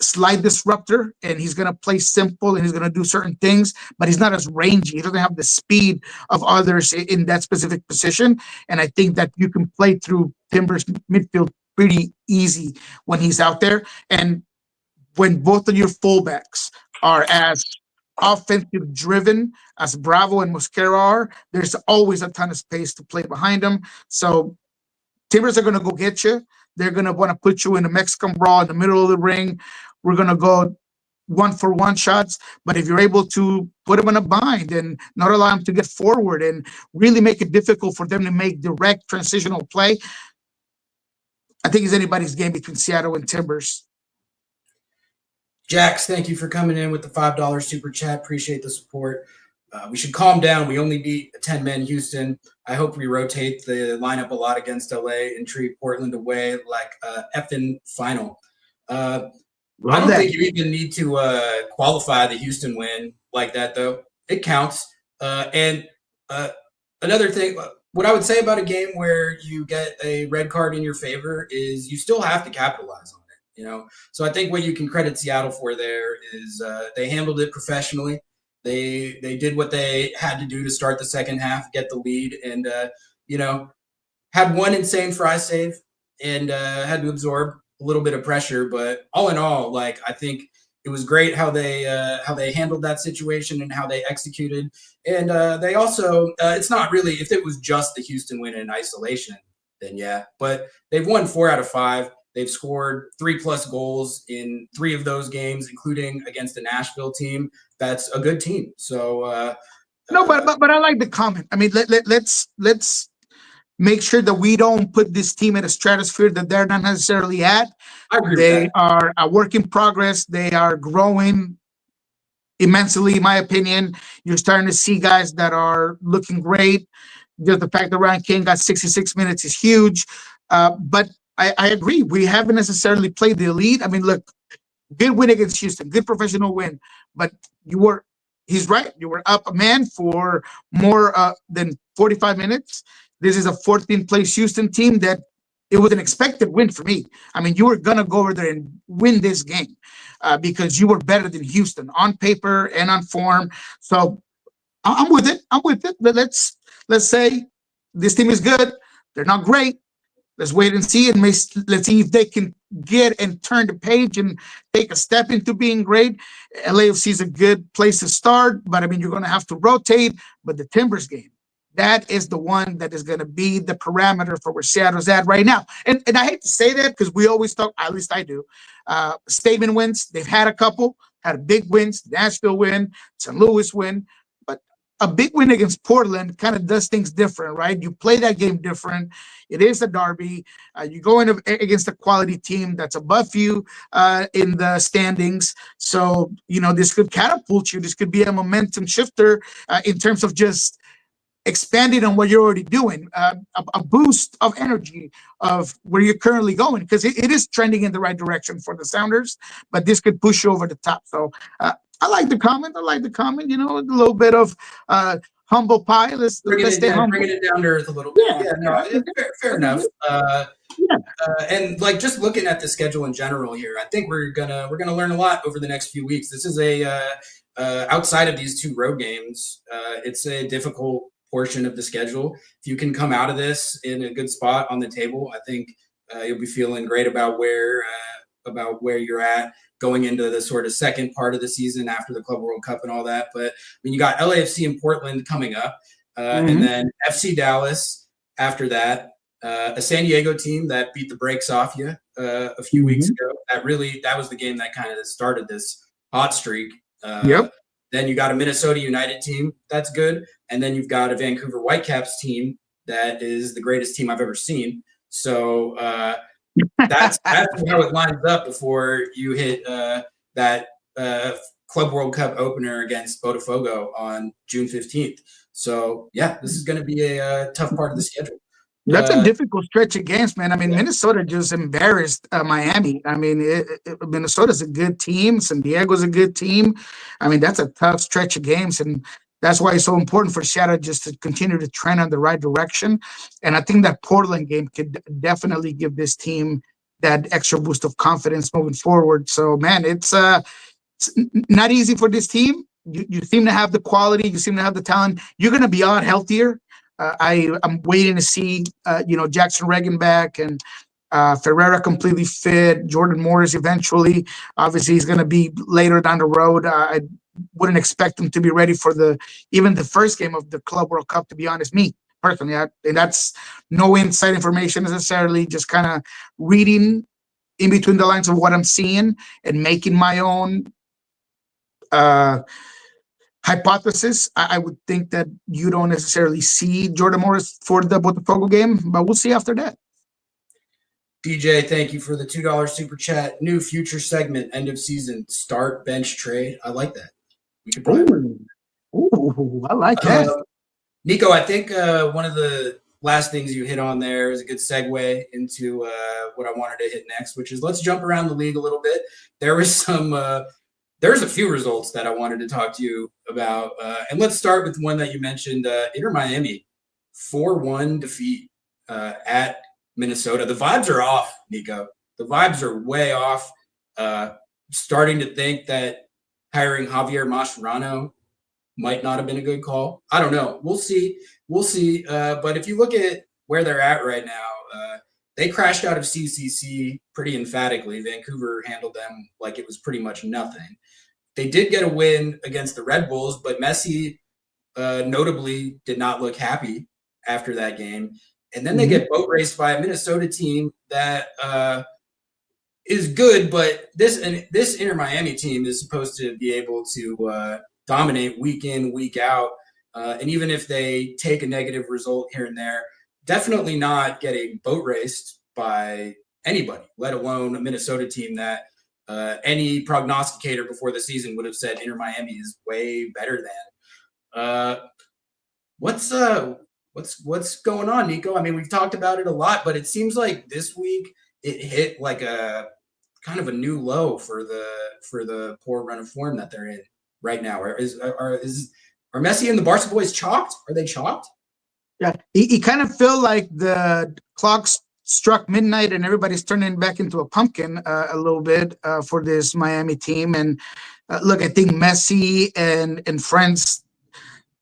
slide disruptor, and he's going to play simple, and he's going to do certain things, but he's not as rangy. He doesn't have the speed of others in that specific position, and I think that you can play through Timbers midfield pretty easy when he's out there. And when both of your fullbacks are as offensive driven as Bravo and Mosquera are, there's always a ton of space to play behind them. So Timbers are going to go get you. They're going to want to put you in a Mexican brawl in the middle of the ring. We're going to go 1-for-1 shots. But if you're able to put them in a bind and not allow them to get forward and really make it difficult for them to make direct transitional play, I think it's anybody's game between Seattle and Timbers. Jax, thank you for coming in with the $5 super chat. Appreciate the support. We should calm down. We only beat a 10-man Houston. I hope we rotate the lineup a lot against LA and treat Portland away like effing final. I don't think you even need to qualify the Houston win like that, though. It counts. And another thing, what I would say about a game where you get a red card in your favor is you still have to capitalize on it, So I think what you can credit Seattle for there is they handled it professionally. They did what they had to do to start the second half, get the lead, and had one insane fry save and had to absorb a little bit of pressure. But all in all, I think it was great how they handled that situation and how they executed. And they also, it's not really, if it was just the Houston win in isolation, then yeah. But they've won 4 out of 5. They've scored 3+ goals in 3 of those games, including against the Nashville team. That's a good team. So no, but I like the comment. I mean, let's make sure that we don't put this team in a stratosphere that they're not necessarily at. They are a work in progress. They are growing immensely, in my opinion. You're starting to see guys that are looking great. Just the fact that Ryan King got 66 minutes is huge. But I agree. We haven't necessarily played the elite. I mean, look, good win against Houston, good professional win. But he's right. You were up a man for more than 45 minutes. This is a 14th place Houston team that it was an expected win for me. I mean, you were going to go over there and win this game because you were better than Houston on paper and on form. So I'm with it. I'm with it. But let's say this team is good. They're not great. Let's wait and see, and let's see if they can get and turn the page and take a step into being great. LAFC is a good place to start, but I mean, you're going to have to rotate. But the Timbers game, that is the one that is going to be the parameter for where Seattle's at right now. And I hate to say that because we always talk, at least I do, statement wins. They've had a couple, had big wins, Nashville win, St. Louis win. A big win against Portland kind of does things different, right? You play that game different. It is a derby. You go in against a quality team that's above you in the standings. So, this could catapult you. This could be a momentum shifter in terms of just expanding on what you're already doing, a boost of energy of where you're currently going, because it is trending in the right direction for the Sounders, but this could push you over the top. So, I like the comment. A little bit of humble pie. Let's stay humble. Bringing it down to earth a little bit. Fair enough. And like just looking at the schedule in general here, I think we're gonna learn a lot over the next few weeks. This is outside of these two road games, it's a difficult portion of the schedule. If you can come out of this in a good spot on the table, I think you'll be feeling great about where you're at going into the sort of second part of the season after the Club World Cup and all that. But I mean, you got LAFC and Portland coming up, and then FC Dallas after that, a San Diego team that beat the brakes off you a few weeks ago. That was the game that kind of started this hot streak. Then you got a Minnesota United team that's good, and then you've got a Vancouver Whitecaps team that is the greatest team I've ever seen. So that's how it lines up before you hit that Club World Cup opener against Botafogo on June 15th. So yeah, this is going to be a tough part of the schedule. That's a difficult stretch of games, man. I mean, Minnesota just embarrassed Miami. I mean, Minnesota's a good team. San Diego's a good team. I mean, that's a tough stretch of games, and that's why it's so important for Seattle just to continue to trend in the right direction. And I think that Portland game could definitely give this team that extra boost of confidence moving forward. So, man, it's not easy for this team. You seem to have the quality. You seem to have the talent. You're going to be a lot healthier. I'm waiting to see, Jackson Reagan back and Ferreira completely fit, Jordan Morris eventually. Obviously, he's going to be later down the road. I wouldn't expect him to be ready for even the first game of the Club World Cup, to be honest, me personally. And that's no inside information necessarily, just kind of reading in between the lines of what I'm seeing and making my own hypothesis. I would think that you don't necessarily see Jordan Morris for the Botafogo game, but we'll see after that. DJ, thank you for the $2 super chat. New future segment, end of season, start, bench, trade. I like that. We could probably. Ooh, I like that. Niko, I think one of the last things you hit on there is a good segue into what I wanted to hit next, which is let's jump around the league a little bit. There's a few results that I wanted to talk to you about. And let's start with one that you mentioned, Inter Miami, 4-1 defeat at Minnesota. The vibes are off, Niko. The vibes are way off. Starting to think that hiring Javier Mascherano might not have been a good call. I don't know. We'll see. But if you look at where they're at right now, they crashed out of CCC pretty emphatically. Vancouver handled them like it was pretty much nothing. They did get a win against the Red Bulls, but Messi notably did not look happy after that game. And then they get boat raced by a Minnesota team that is good, but this Inter Miami team is supposed to be able to dominate week in, week out. And even if they take a negative result here and there, definitely not getting boat raced by anybody, let alone a Minnesota team that any prognosticator before the season would have said Inter Miami is way better than. What's going on, Niko? I mean, we've talked about it a lot, but it seems like this week it hit like a kind of a new low for the poor run of form that they're in right now. Are Messi and the Barca boys chalked? Are they chalked? Yeah, it kind of felt like the clocks struck midnight and everybody's turning back into a pumpkin a little bit for this Miami team. And look, I think Messi and friends,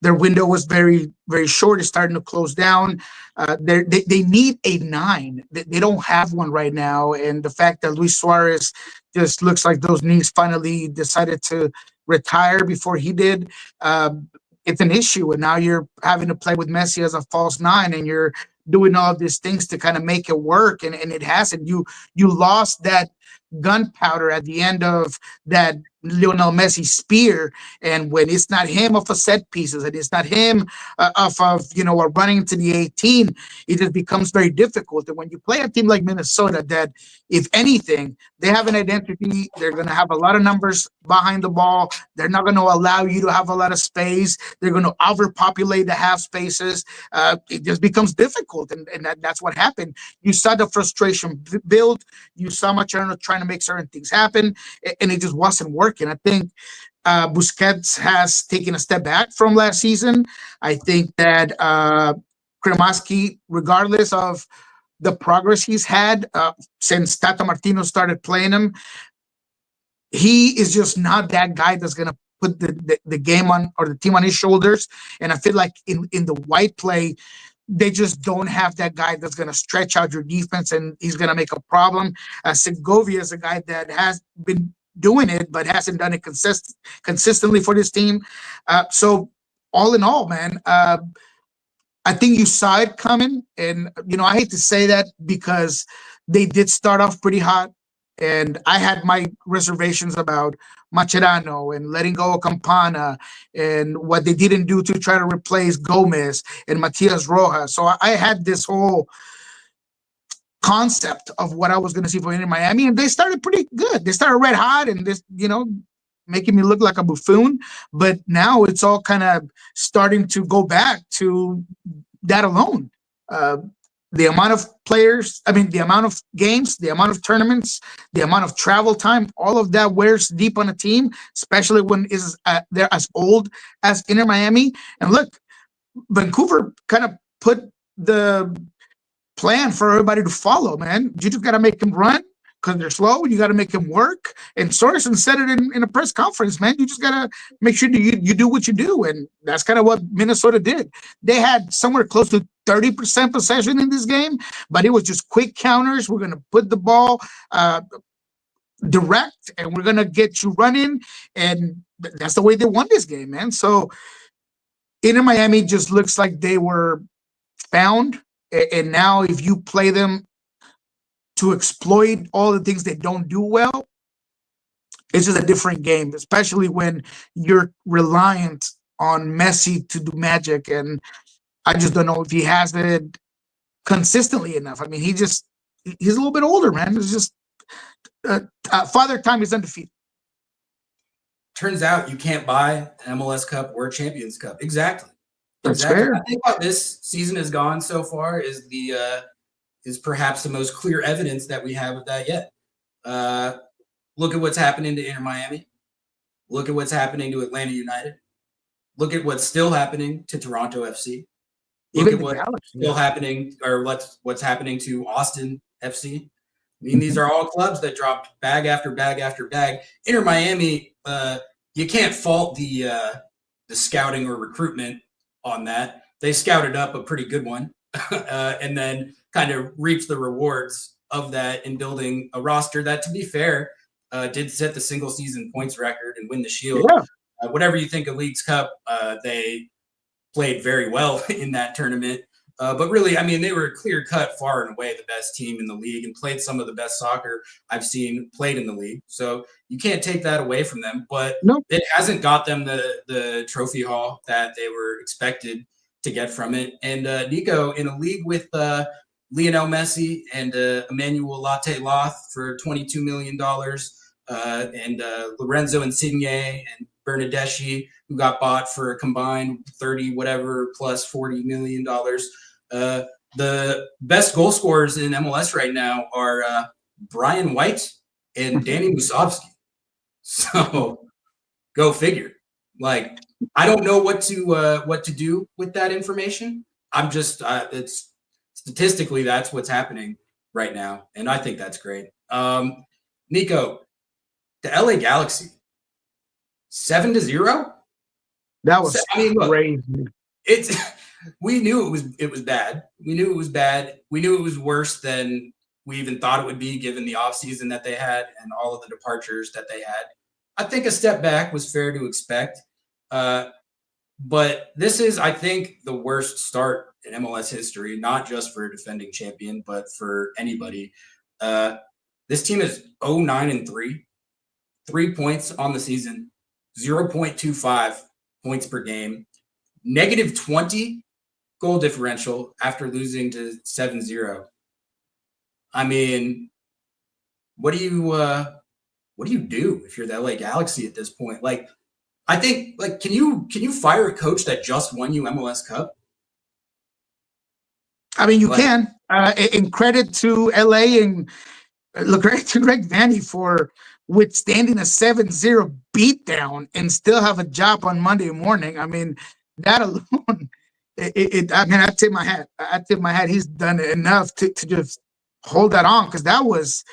Their window was very, very short. It's starting to close down. They need a 9. They don't have one right now. And the fact that Luis Suarez just looks like those knees finally decided to retire before he did, it's an issue. And now you're having to play with Messi as a false 9, and you're doing all of these things to kind of make it work. And it hasn't. You lost that gunpowder at the end of that Lionel Messi spear, and when it's not him off of set pieces, and it's not him off of running to the 18, it just becomes very difficult. And when you play a team like Minnesota, that if anything, they have an identity, they're going to have a lot of numbers behind the ball. They're not going to allow you to have a lot of space. They're going to overpopulate the half spaces. It just becomes difficult, and that's what happened. You saw the frustration build. You saw Mascherano trying to make certain things happen, and it just wasn't working. I think Busquets has taken a step back from last season. I think that Kremaski, regardless of the progress he's had since Tata Martino started playing him, he is just not that guy that's going to put the game on, or the team on his shoulders. And I feel like in the white play, they just don't have that guy that's going to stretch out your defense, and he's going to make a problem. Segovia is a guy that has been doing it, but hasn't done it consistently for this team. So all in all, man, I think you saw it coming. And, I hate to say that because they did start off pretty hot. And I had my reservations about Mascherano and letting go of Campana and what they didn't do to try to replace Gomez and Matias Rojas. So I had this whole concept of what I was going to see from Inter Miami, and they started pretty good. They started red hot and this, making me look like a buffoon. But now it's all kind of starting to go back to that alone. The amount of players, the amount of games, the amount of tournaments, the amount of travel time, all of that wears deep on a team, especially when they're as old as Inter Miami. And look, Vancouver kind of put the plan for everybody to follow, man. You just got to make them run because they're slow. You got to make them work. And Sorensen said it in a press conference, man. You just got to make sure that you do what you do. And that's kind of what Minnesota did. They had somewhere close to 30% possession in this game, but it was just quick counters. We're going to put the ball direct, and we're going to get you running. And that's the way they won this game, man. So Inter Miami just looks like they were found. And now if you play them to exploit all the things they don't do well, it's just a different game, especially when you're reliant on Messi to do magic. And I just don't know if he has it consistently enough. He's a little bit older, man. It's just Father Time is undefeated. Turns out you can't buy an MLS Cup or a Champions Cup. Exactly. That's fair. I think how this season has gone so far is perhaps the most clear evidence that we have of that yet. Look at what's happening to Inter Miami. Look at what's happening to Atlanta United. Look at what's still happening to Toronto FC. Look at what's still happening, or what's happening to Austin FC. These are all clubs that dropped bag after bag after bag. Inter Miami, you can't fault the scouting or recruitment on that. They scouted up a pretty good one and then kind of reaped the rewards of that in building a roster that, to be fair, did set the single season points record and win the Shield. Yeah. Whatever you think of Leagues Cup, they played very well in that tournament. But really, they were clear cut, far and away the best team in the league and played some of the best soccer I've seen played in the league. So you can't take that away from them, but It hasn't got them the trophy haul that they were expected to get from it. And Niko, in a league with Lionel Messi and Emmanuel Latte Loth for $22 million and Lorenzo Insigne and Bernadeschi, who got bought for a combined 30 whatever plus $40 million. The best goal scorers in MLS right now are Brian White and Danny Musovski. So go figure. Like, I don't know what to do with that information. I'm just it's statistically that's what's happening right now, and I think that's great. Niko, the LA Galaxy 7-0. That So, was I mean, look, crazy. it's we knew it was bad. We knew it was bad. We knew it was worse than we even thought it would be, given the offseason that they had and all of the departures that they had. I think a step back was fair to expect. But this is, I think, the worst start in MLS history, not just for a defending champion, but for anybody. This team is 0-9-3, 3 points on the season, 0.25 points per game, negative 20 goal differential after losing to 7-0. I mean, what do you do if you're the LA Galaxy at this point? Like, I think, like, can you fire a coach that just won you MLS Cup? I mean, you can. And credit to LA and credit to Greg Vanney for withstanding a 7-0 beatdown and still have a job on Monday morning. I mean, that alone, I mean, I tip my hat. I tip my hat. He's done enough to just hold that on, because that was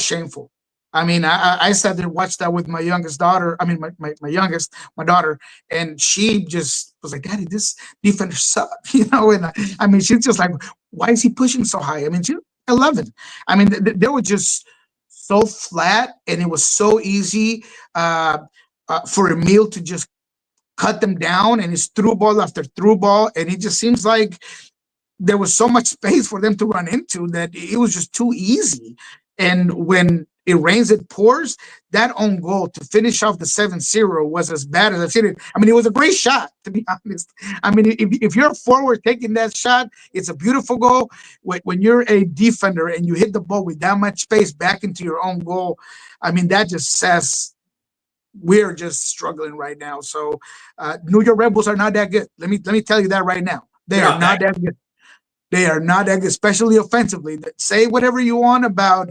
shameful. I mean, I sat there and watched that with my youngest daughter. I mean, my daughter, and she just was like, "Daddy, this defender sucked," you know. And I mean, she's just like, "Why is he pushing so high?" I mean, she's 11. I mean, they were just so flat, and it was so easy for Emil to just cut them down, and it's through ball after through ball, and it just seems like there was so much space for them to run into that it was just too easy. And when it rains, it pours. That own goal to finish off the 7-0 was as bad as I've seen it. I mean, it was a great shot, to be honest. I mean, if you're a forward taking that shot, it's a beautiful goal. When you're a defender and you hit the ball with that much space back into your own goal, I mean, that just says we're just struggling right now. So New York Red Bulls are not that good. Let me tell you that right now. They are not that good. They are not that good, especially offensively. Say whatever you want about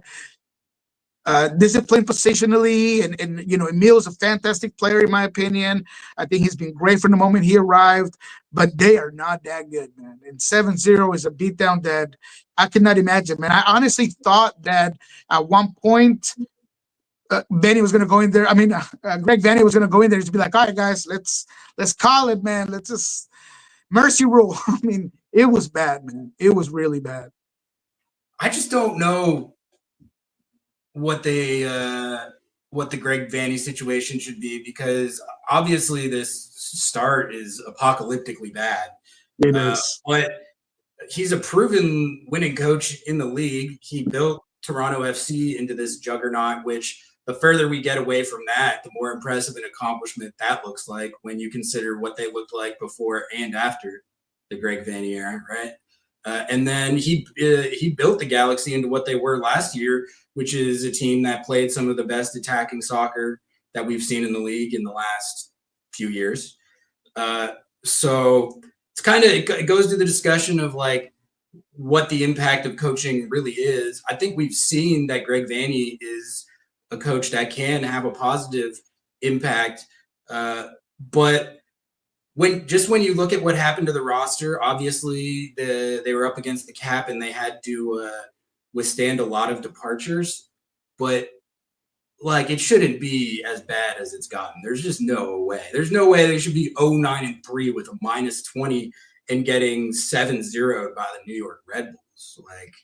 discipline positionally, and you know, Emil is a fantastic player in my opinion. I think he's been great from the moment he arrived, but they are not that good, man. And 7-0 is a beatdown that I cannot imagine, man. I honestly thought that at one point Vanney was going to go in there. I mean, Greg Vanney was going to go in there to be like, "All right, guys, let's call it, man. Let's just mercy rule." I mean, it was bad, man. It was really bad. I just don't know what the Greg Vanney situation should be, because obviously this start is apocalyptically bad. It is. But he's a proven winning coach in the league. He built Toronto FC into this juggernaut, which the further we get away from that, the more impressive an accomplishment that looks like when you consider what they looked like before and after the Greg Vanney era, right? And then he built the Galaxy into what they were last year, which is a team that played some of the best attacking soccer that we've seen in the league in the last few years. So it's kind of, it goes to the discussion of like what the impact of coaching really is. I think we've seen that Greg Vanney is a coach that can have a positive impact, but when you look at what happened to the roster, obviously they were up against the cap and they had to withstand a lot of departures, but like it shouldn't be as bad as it's gotten. There's just no way. There's no way they should be 0-9-3 with a minus 20 and getting 7-0 by the New York Red Bulls. Like,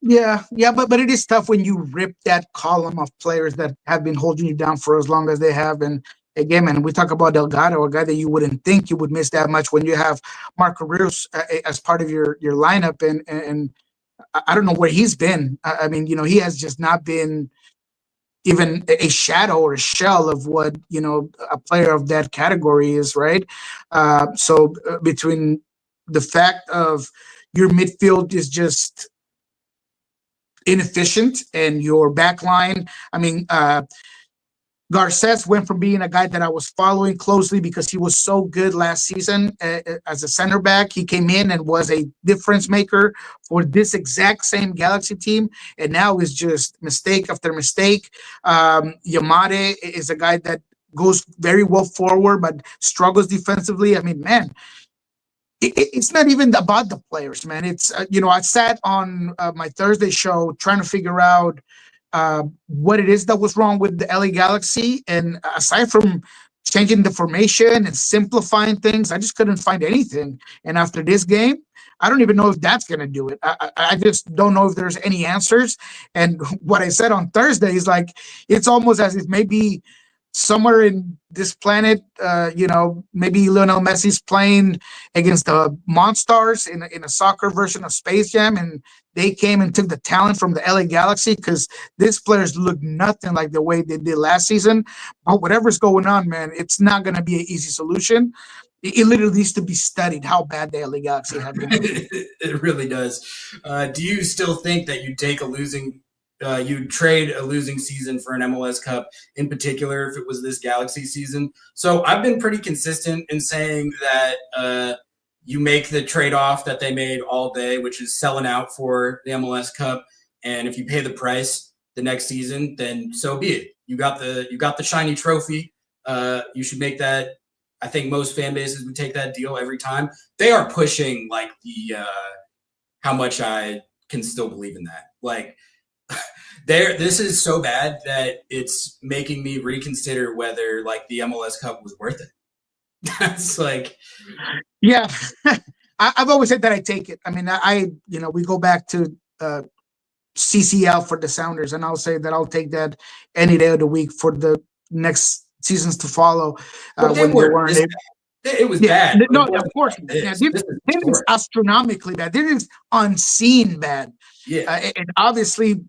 yeah, but it is tough when you rip that column of players that have been holding you down for as long as they have. And again, man, we talk about Delgado, a guy that you wouldn't think you would miss that much when you have Marco Rios as part of your lineup, and I don't know where he's been. I mean, you know, he has just not been even a shadow or a shell of what, you know, a player of that category is, right? So between the fact of your midfield is just inefficient and your back line, I mean, Garces went from being a guy that I was following closely because he was so good last season as a center back. He came in and was a difference maker for this exact same Galaxy team, and now is just mistake after mistake. Yamade is a guy that goes very well forward but struggles defensively. I mean, man, it's not even about the players, man. It's you know, I sat on my Thursday show trying to figure out what it is that was wrong with the LA Galaxy, and aside from changing the formation and simplifying things. I just couldn't find anything. And after this game, I don't even know if that's going to do it. I just don't know if there's any answers. And what I said on Thursday is like, it's almost as if maybe somewhere in this planet, maybe Lionel Messi's playing against the Monstars in a soccer version of Space Jam, and they came and took the talent from the LA Galaxy, because these players look nothing like the way they did last season. But whatever's going on, man, it's not going to be an easy solution. It literally needs to be studied how bad the LA Galaxy have been. It really does. Do you still think that you'd trade a losing season for an MLS Cup, in particular if it was this Galaxy season? So I've been pretty consistent in saying that you make the trade-off that they made all day, which is selling out for the MLS Cup. And if you pay the price the next season, then so be it. You got the shiny trophy. You should make that. I think most fan bases would take that deal every time. They are pushing like how much I can still believe in that. Like, this is so bad that it's making me reconsider whether like the MLS Cup was worth it. That's like, yeah. I've always said that I take it. I mean, we go back to CCL for the Sounders, and I'll say that I'll take that any day of the week for the next seasons to follow. It was bad. No, of course. This is astronomically bad. This is unseen bad. Yeah. And obviously,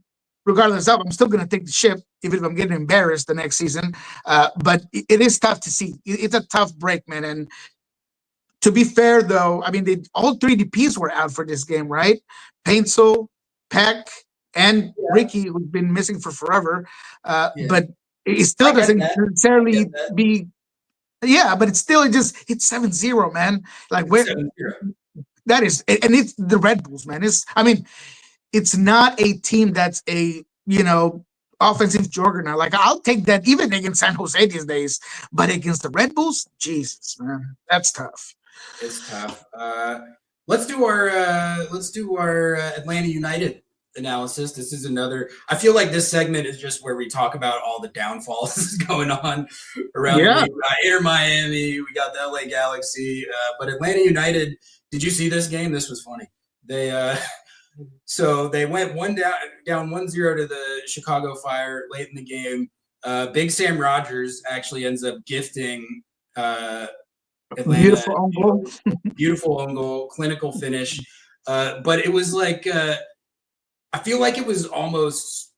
regardless of, I'm still going to take the ship, even if I'm getting embarrassed the next season. But it is tough to see. It's a tough break, man. And to be fair, though, I mean, all three DPs were out for this game, right? Paintsel, Peck, and Ricky, who's been missing for forever. But it still doesn't necessarily be. Yeah, but it's 7-0, man. Like, where that is, and it's the Red Bulls, man. It's not a team that's a offensive juggernaut. Like, I'll take that even against San Jose these days, but against the Red Bulls, Jesus, man, that's tough. It's tough. Let's do our Atlanta United analysis. This is another. I feel like this segment is just where we talk about all the downfalls going on around the league. Inter Miami, we got the LA Galaxy, but Atlanta United. Did you see this game? This was funny. So they went down 1-0 to the Chicago Fire late in the game. Big Sam Rogers actually ends up gifting Atlanta beautiful own goal, clinical finish. But it was like I feel like it was almost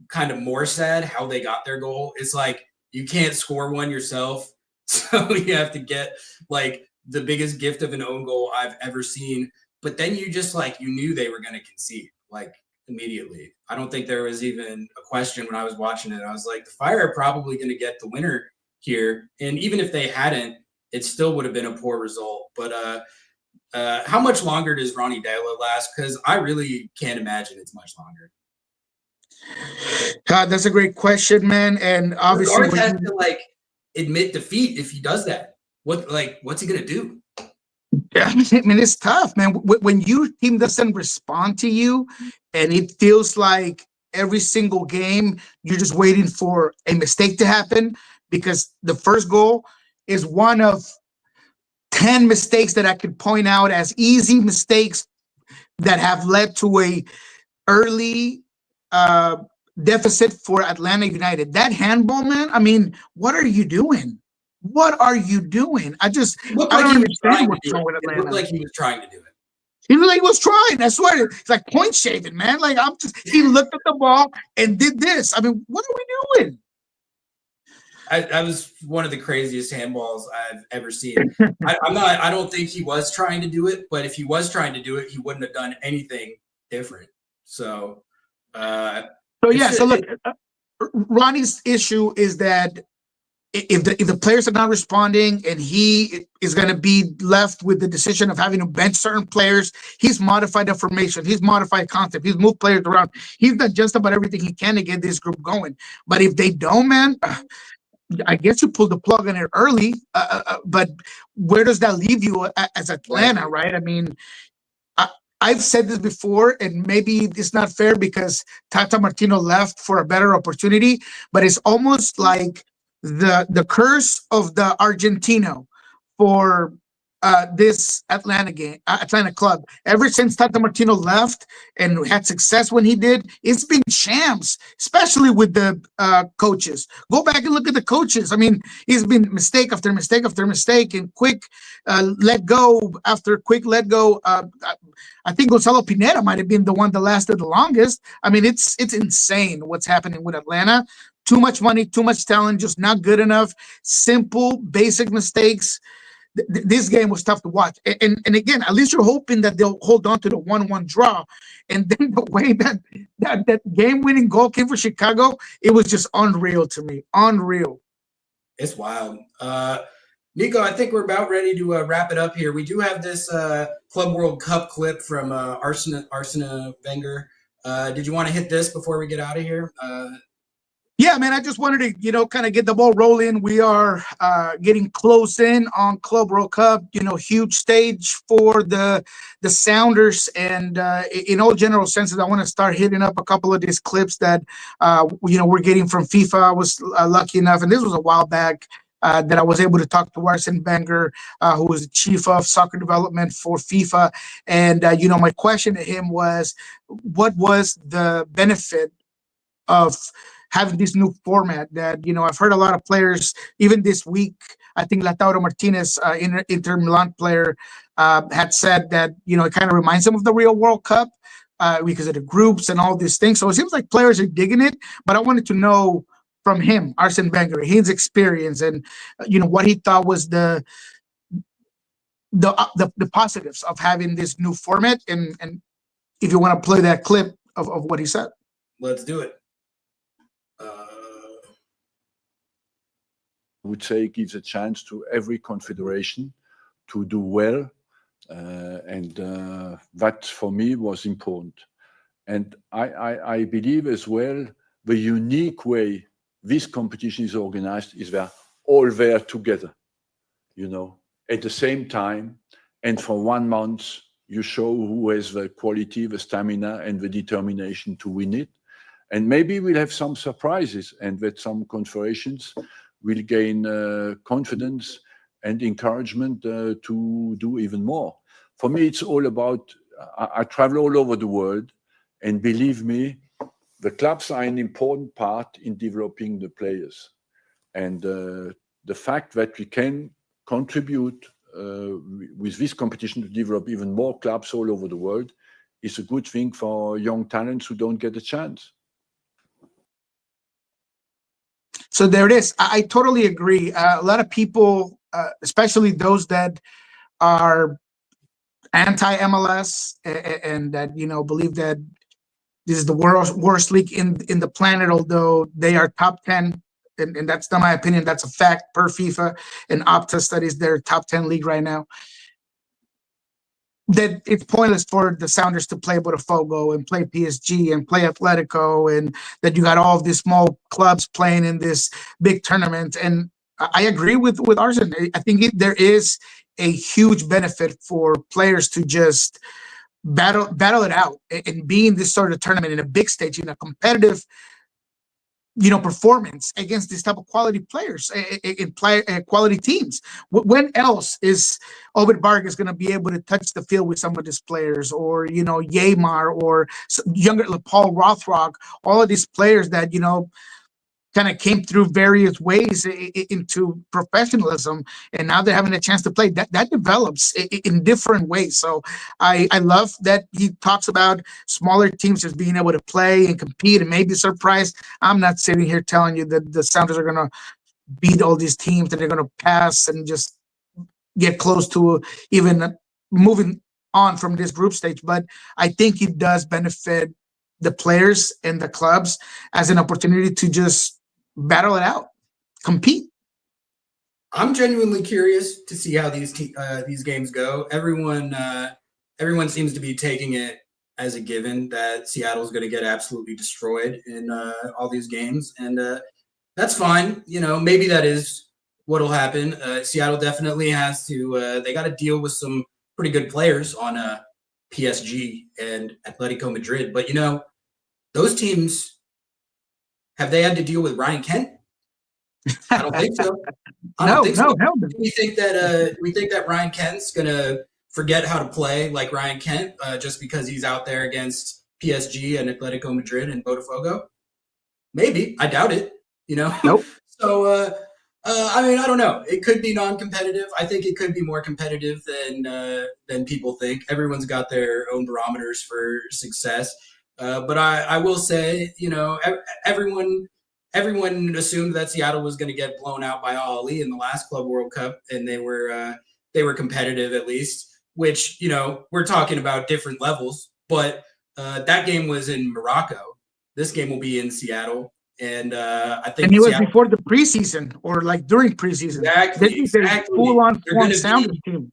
kind of more sad how they got their goal. It's like you can't score one yourself, so you have to get like the biggest gift of an own goal I've ever seen. But then you just you knew they were going to concede like immediately. I don't think there was even a question when I was watching it. I was like, the Fire are probably going to get the winner here. And even if they hadn't, it still would have been a poor result. But how much longer does Ronnie Dela last? Because I really can't imagine it's much longer. God, that's a great question, man. And obviously, He has to admit defeat if he does that. What's he gonna do? Yeah, I mean, it's tough, man. When your team doesn't respond to you, and it feels like every single game you're just waiting for a mistake to happen, because the first goal is one of 10 mistakes that I could point out as easy mistakes that have led to a early deficit for Atlanta United. That handball, man, I mean, what are you doing? What are you doing? I don't understand what's wrong with Atlanta. It looked like he was trying to do it. He looked like he was trying. I swear. It's like point shaving, man. Like, he looked at the ball and did this. I mean, what are we doing? I was one of the craziest handballs I've ever seen. I don't think he was trying to do it, but if he was trying to do it, he wouldn't have done anything different. So look, Ronnie's issue is that if the players are not responding and he is going to be left with the decision of having to bench certain players, he's modified the formation, he's modified concept, he's moved players around, he's done just about everything he can to get this group going. But if they don't, man, I guess you pull the plug on it early. But where does that leave you as Atlanta, right? I mean, I've said this before, and maybe it's not fair because Tata Martino left for a better opportunity, but it's almost like the curse of the Argentino for this Atlanta club. Ever since Tata Martino left and had success when he did, it's been shams, especially with the coaches. Go back and look at the coaches. I mean, it's been mistake after mistake after mistake, and quick let go after quick let go. I think Gonzalo Pineda might have been the one that lasted the longest. I mean, it's insane what's happening with Atlanta. Too much money, too much talent, just not good enough. Simple, basic mistakes. This game was tough to watch. And again, at least you're hoping that they'll hold on to the 1-1 draw. And then the way that game-winning goal came for Chicago, it was just unreal to me. Unreal. It's wild. Niko, I think we're about ready to wrap it up here. We do have this Club World Cup clip from Arsene Wenger. Did you want to hit this before we get out of here? Yeah, man, I just wanted to, kind of get the ball rolling. We are getting close in on Club World Cup, huge stage for the Sounders. And in all general senses, I want to start hitting up a couple of these clips that, we're getting from FIFA. I was lucky enough, and this was a while back, that I was able to talk to Arsene Wenger, who was the chief of soccer development for FIFA. And, my question to him was, what was the benefit of having this new format that, I've heard a lot of players, even this week, I think Lautaro Martinez, Inter Milan player, had said that, it kind of reminds them of the real World Cup because of the groups and all these things. So it seems like players are digging it, but I wanted to know from him, Arsene Wenger, his experience and, what he thought was the positives of having this new format. And if you want to play that clip of what he said. Let's do it. Would say gives a chance to every confederation to do well, and that for me was important. And I believe as well the unique way this competition is organized is they're all there together, at the same time, and for 1 month you show who has the quality, the stamina, and the determination to win it. And maybe we'll have some surprises, and that some confederations will gain confidence and encouragement to do even more. For me, it's all about, I travel all over the world, and believe me, the clubs are an important part in developing the players. And the fact that we can contribute with this competition to develop even more clubs all over the world is a good thing for young talents who don't get a chance. So there it is. I totally agree. A lot of people, especially those that are anti-MLS and that, believe that this is the worst league in the planet, although they are top 10. And that's not my opinion. That's a fact per FIFA and Opta studies their top 10 league right now. That it's pointless for the Sounders to play Botafogo and play PSG and play Atletico, and that you got all of these small clubs playing in this big tournament. And I agree with Arsene. I think there is a huge benefit for players to just battle it out and be in this sort of tournament in a big stage, in a competitive performance against this type of quality players in quality teams. When else is Obed Vargas going to be able to touch the field with some of these players, or Yeimar, or younger Paul Rothrock, all of these players that kind of came through various ways into professionalism, and now they're having a chance to play. That develops in different ways. So I love that he talks about smaller teams just being able to play and compete and maybe surprise. I'm not sitting here telling you that the Sounders are going to beat all these teams, that they're going to pass and just get close to even moving on from this group stage. But I think it does benefit the players and the clubs as an opportunity to just battle it out, compete. I'm genuinely curious to see how these games go. Everyone seems to be taking it as a given that Seattle's going to get absolutely destroyed in all these games, and that's fine. Maybe that is what'll happen. Seattle definitely has to. They got to deal with some pretty good players on PSG and Atletico Madrid, but those teams. Have they had to deal with Ryan Kent? I don't think so. No. We think that Ryan Kent's gonna forget how to play like Ryan Kent just because he's out there against PSG and Atletico Madrid and Botafogo. Maybe. I doubt it. Nope. So I mean, I don't know. It could be non-competitive. I think it could be more competitive than people think. Everyone's got their own barometers for success. But I will say, everyone assumed that Seattle was going to get blown out by Al Ahly in the last Club World Cup, and they were competitive at least. Which we're talking about different levels, but that game was in Morocco. This game will be in Seattle, and I think. And it was before the preseason, or like during preseason. Exactly. Full-on form sounding team.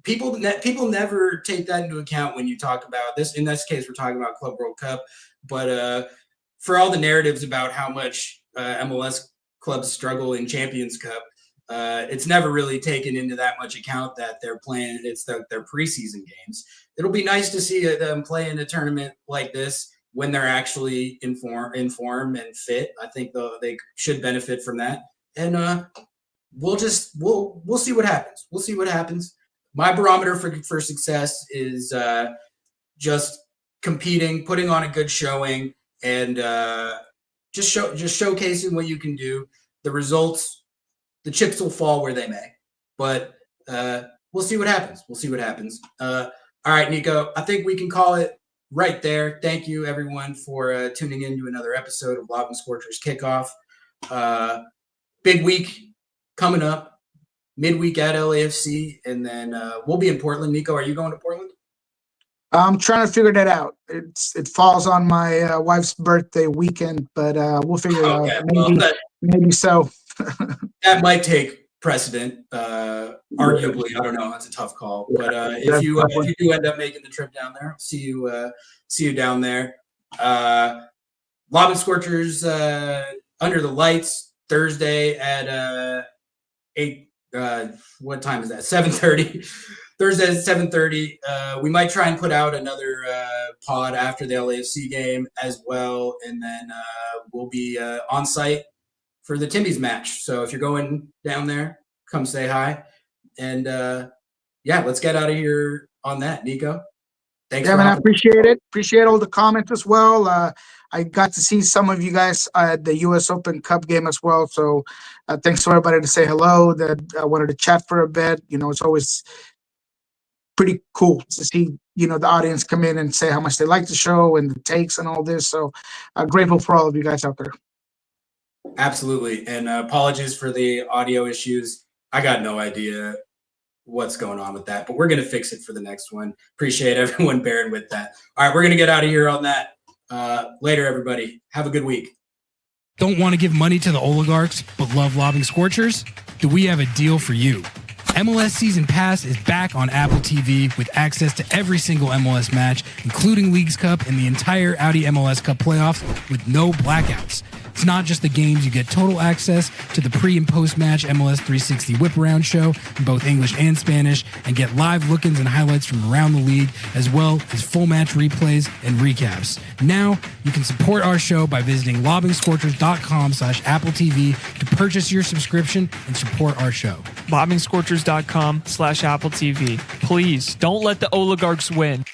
People never take that into account when you talk about this. In this case, we're talking about Club World Cup, but for all the narratives about how much MLS clubs struggle in Champions Cup, it's never really taken into that much account that they're playing. It's their preseason games. It'll be nice to see them play in a tournament like this when they're actually in form and fit. I think they should benefit from that, and we'll see what happens. We'll see what happens. My barometer for success is just competing, putting on a good showing, and just showcasing what you can do. The results, the chips will fall where they may, but we'll see what happens. All right, Niko, I think we can call it right there. Thank you, everyone, for tuning in to another episode of Lob and Scorchers Kickoff. Big week coming up. Midweek at LAFC, and then we'll be in Portland. Niko, are you going to Portland? I'm trying to figure that out. It falls on my wife's birthday weekend, but we'll figure it out. Maybe so. That might take precedent. Arguably, I don't know. That's a tough call. But if you do end up making the trip down there, see you down there. Lob and Scorchers under the lights Thursday at 8. What time is that? 7:30. Thursday at 7:30. We might try and put out another pod after the LAFC game as well, and then we'll be on site for the Timmy's match. So if you're going down there, come say hi. And let's get out of here on that. Niko, thanks. Yeah, man, I appreciate it. Appreciate all the comments as well. I got to see some of you guys at the U.S. Open Cup game as well. So thanks to everybody to say hello, that wanted to chat for a bit. It's always pretty cool to see, the audience come in and say how much they like the show and the takes and all this. So grateful for all of you guys out there. Absolutely. And apologies for the audio issues. I got no idea what's going on with that, but we're going to fix it for the next one. Appreciate everyone bearing with that. All right, we're going to get out of here on that. Later, everybody. Have a good week. Don't want to give money to the oligarchs, but love lobbing Scorchers? Do we have a deal for you? MLS Season Pass is back on Apple TV with access to every single MLS match, including Leagues Cup and the entire Audi MLS Cup playoffs with no blackouts. It's not just the games, you get total access to the pre- and post-match MLS 360 whip-around show in both English and Spanish, and get live look-ins and highlights from around the league, as well as full match replays and recaps. Now, you can support our show by visiting lobbingscorchers.com/Apple TV to purchase your subscription and support our show. Lobbingscorchers.com/Apple TV. Please, don't let the oligarchs win.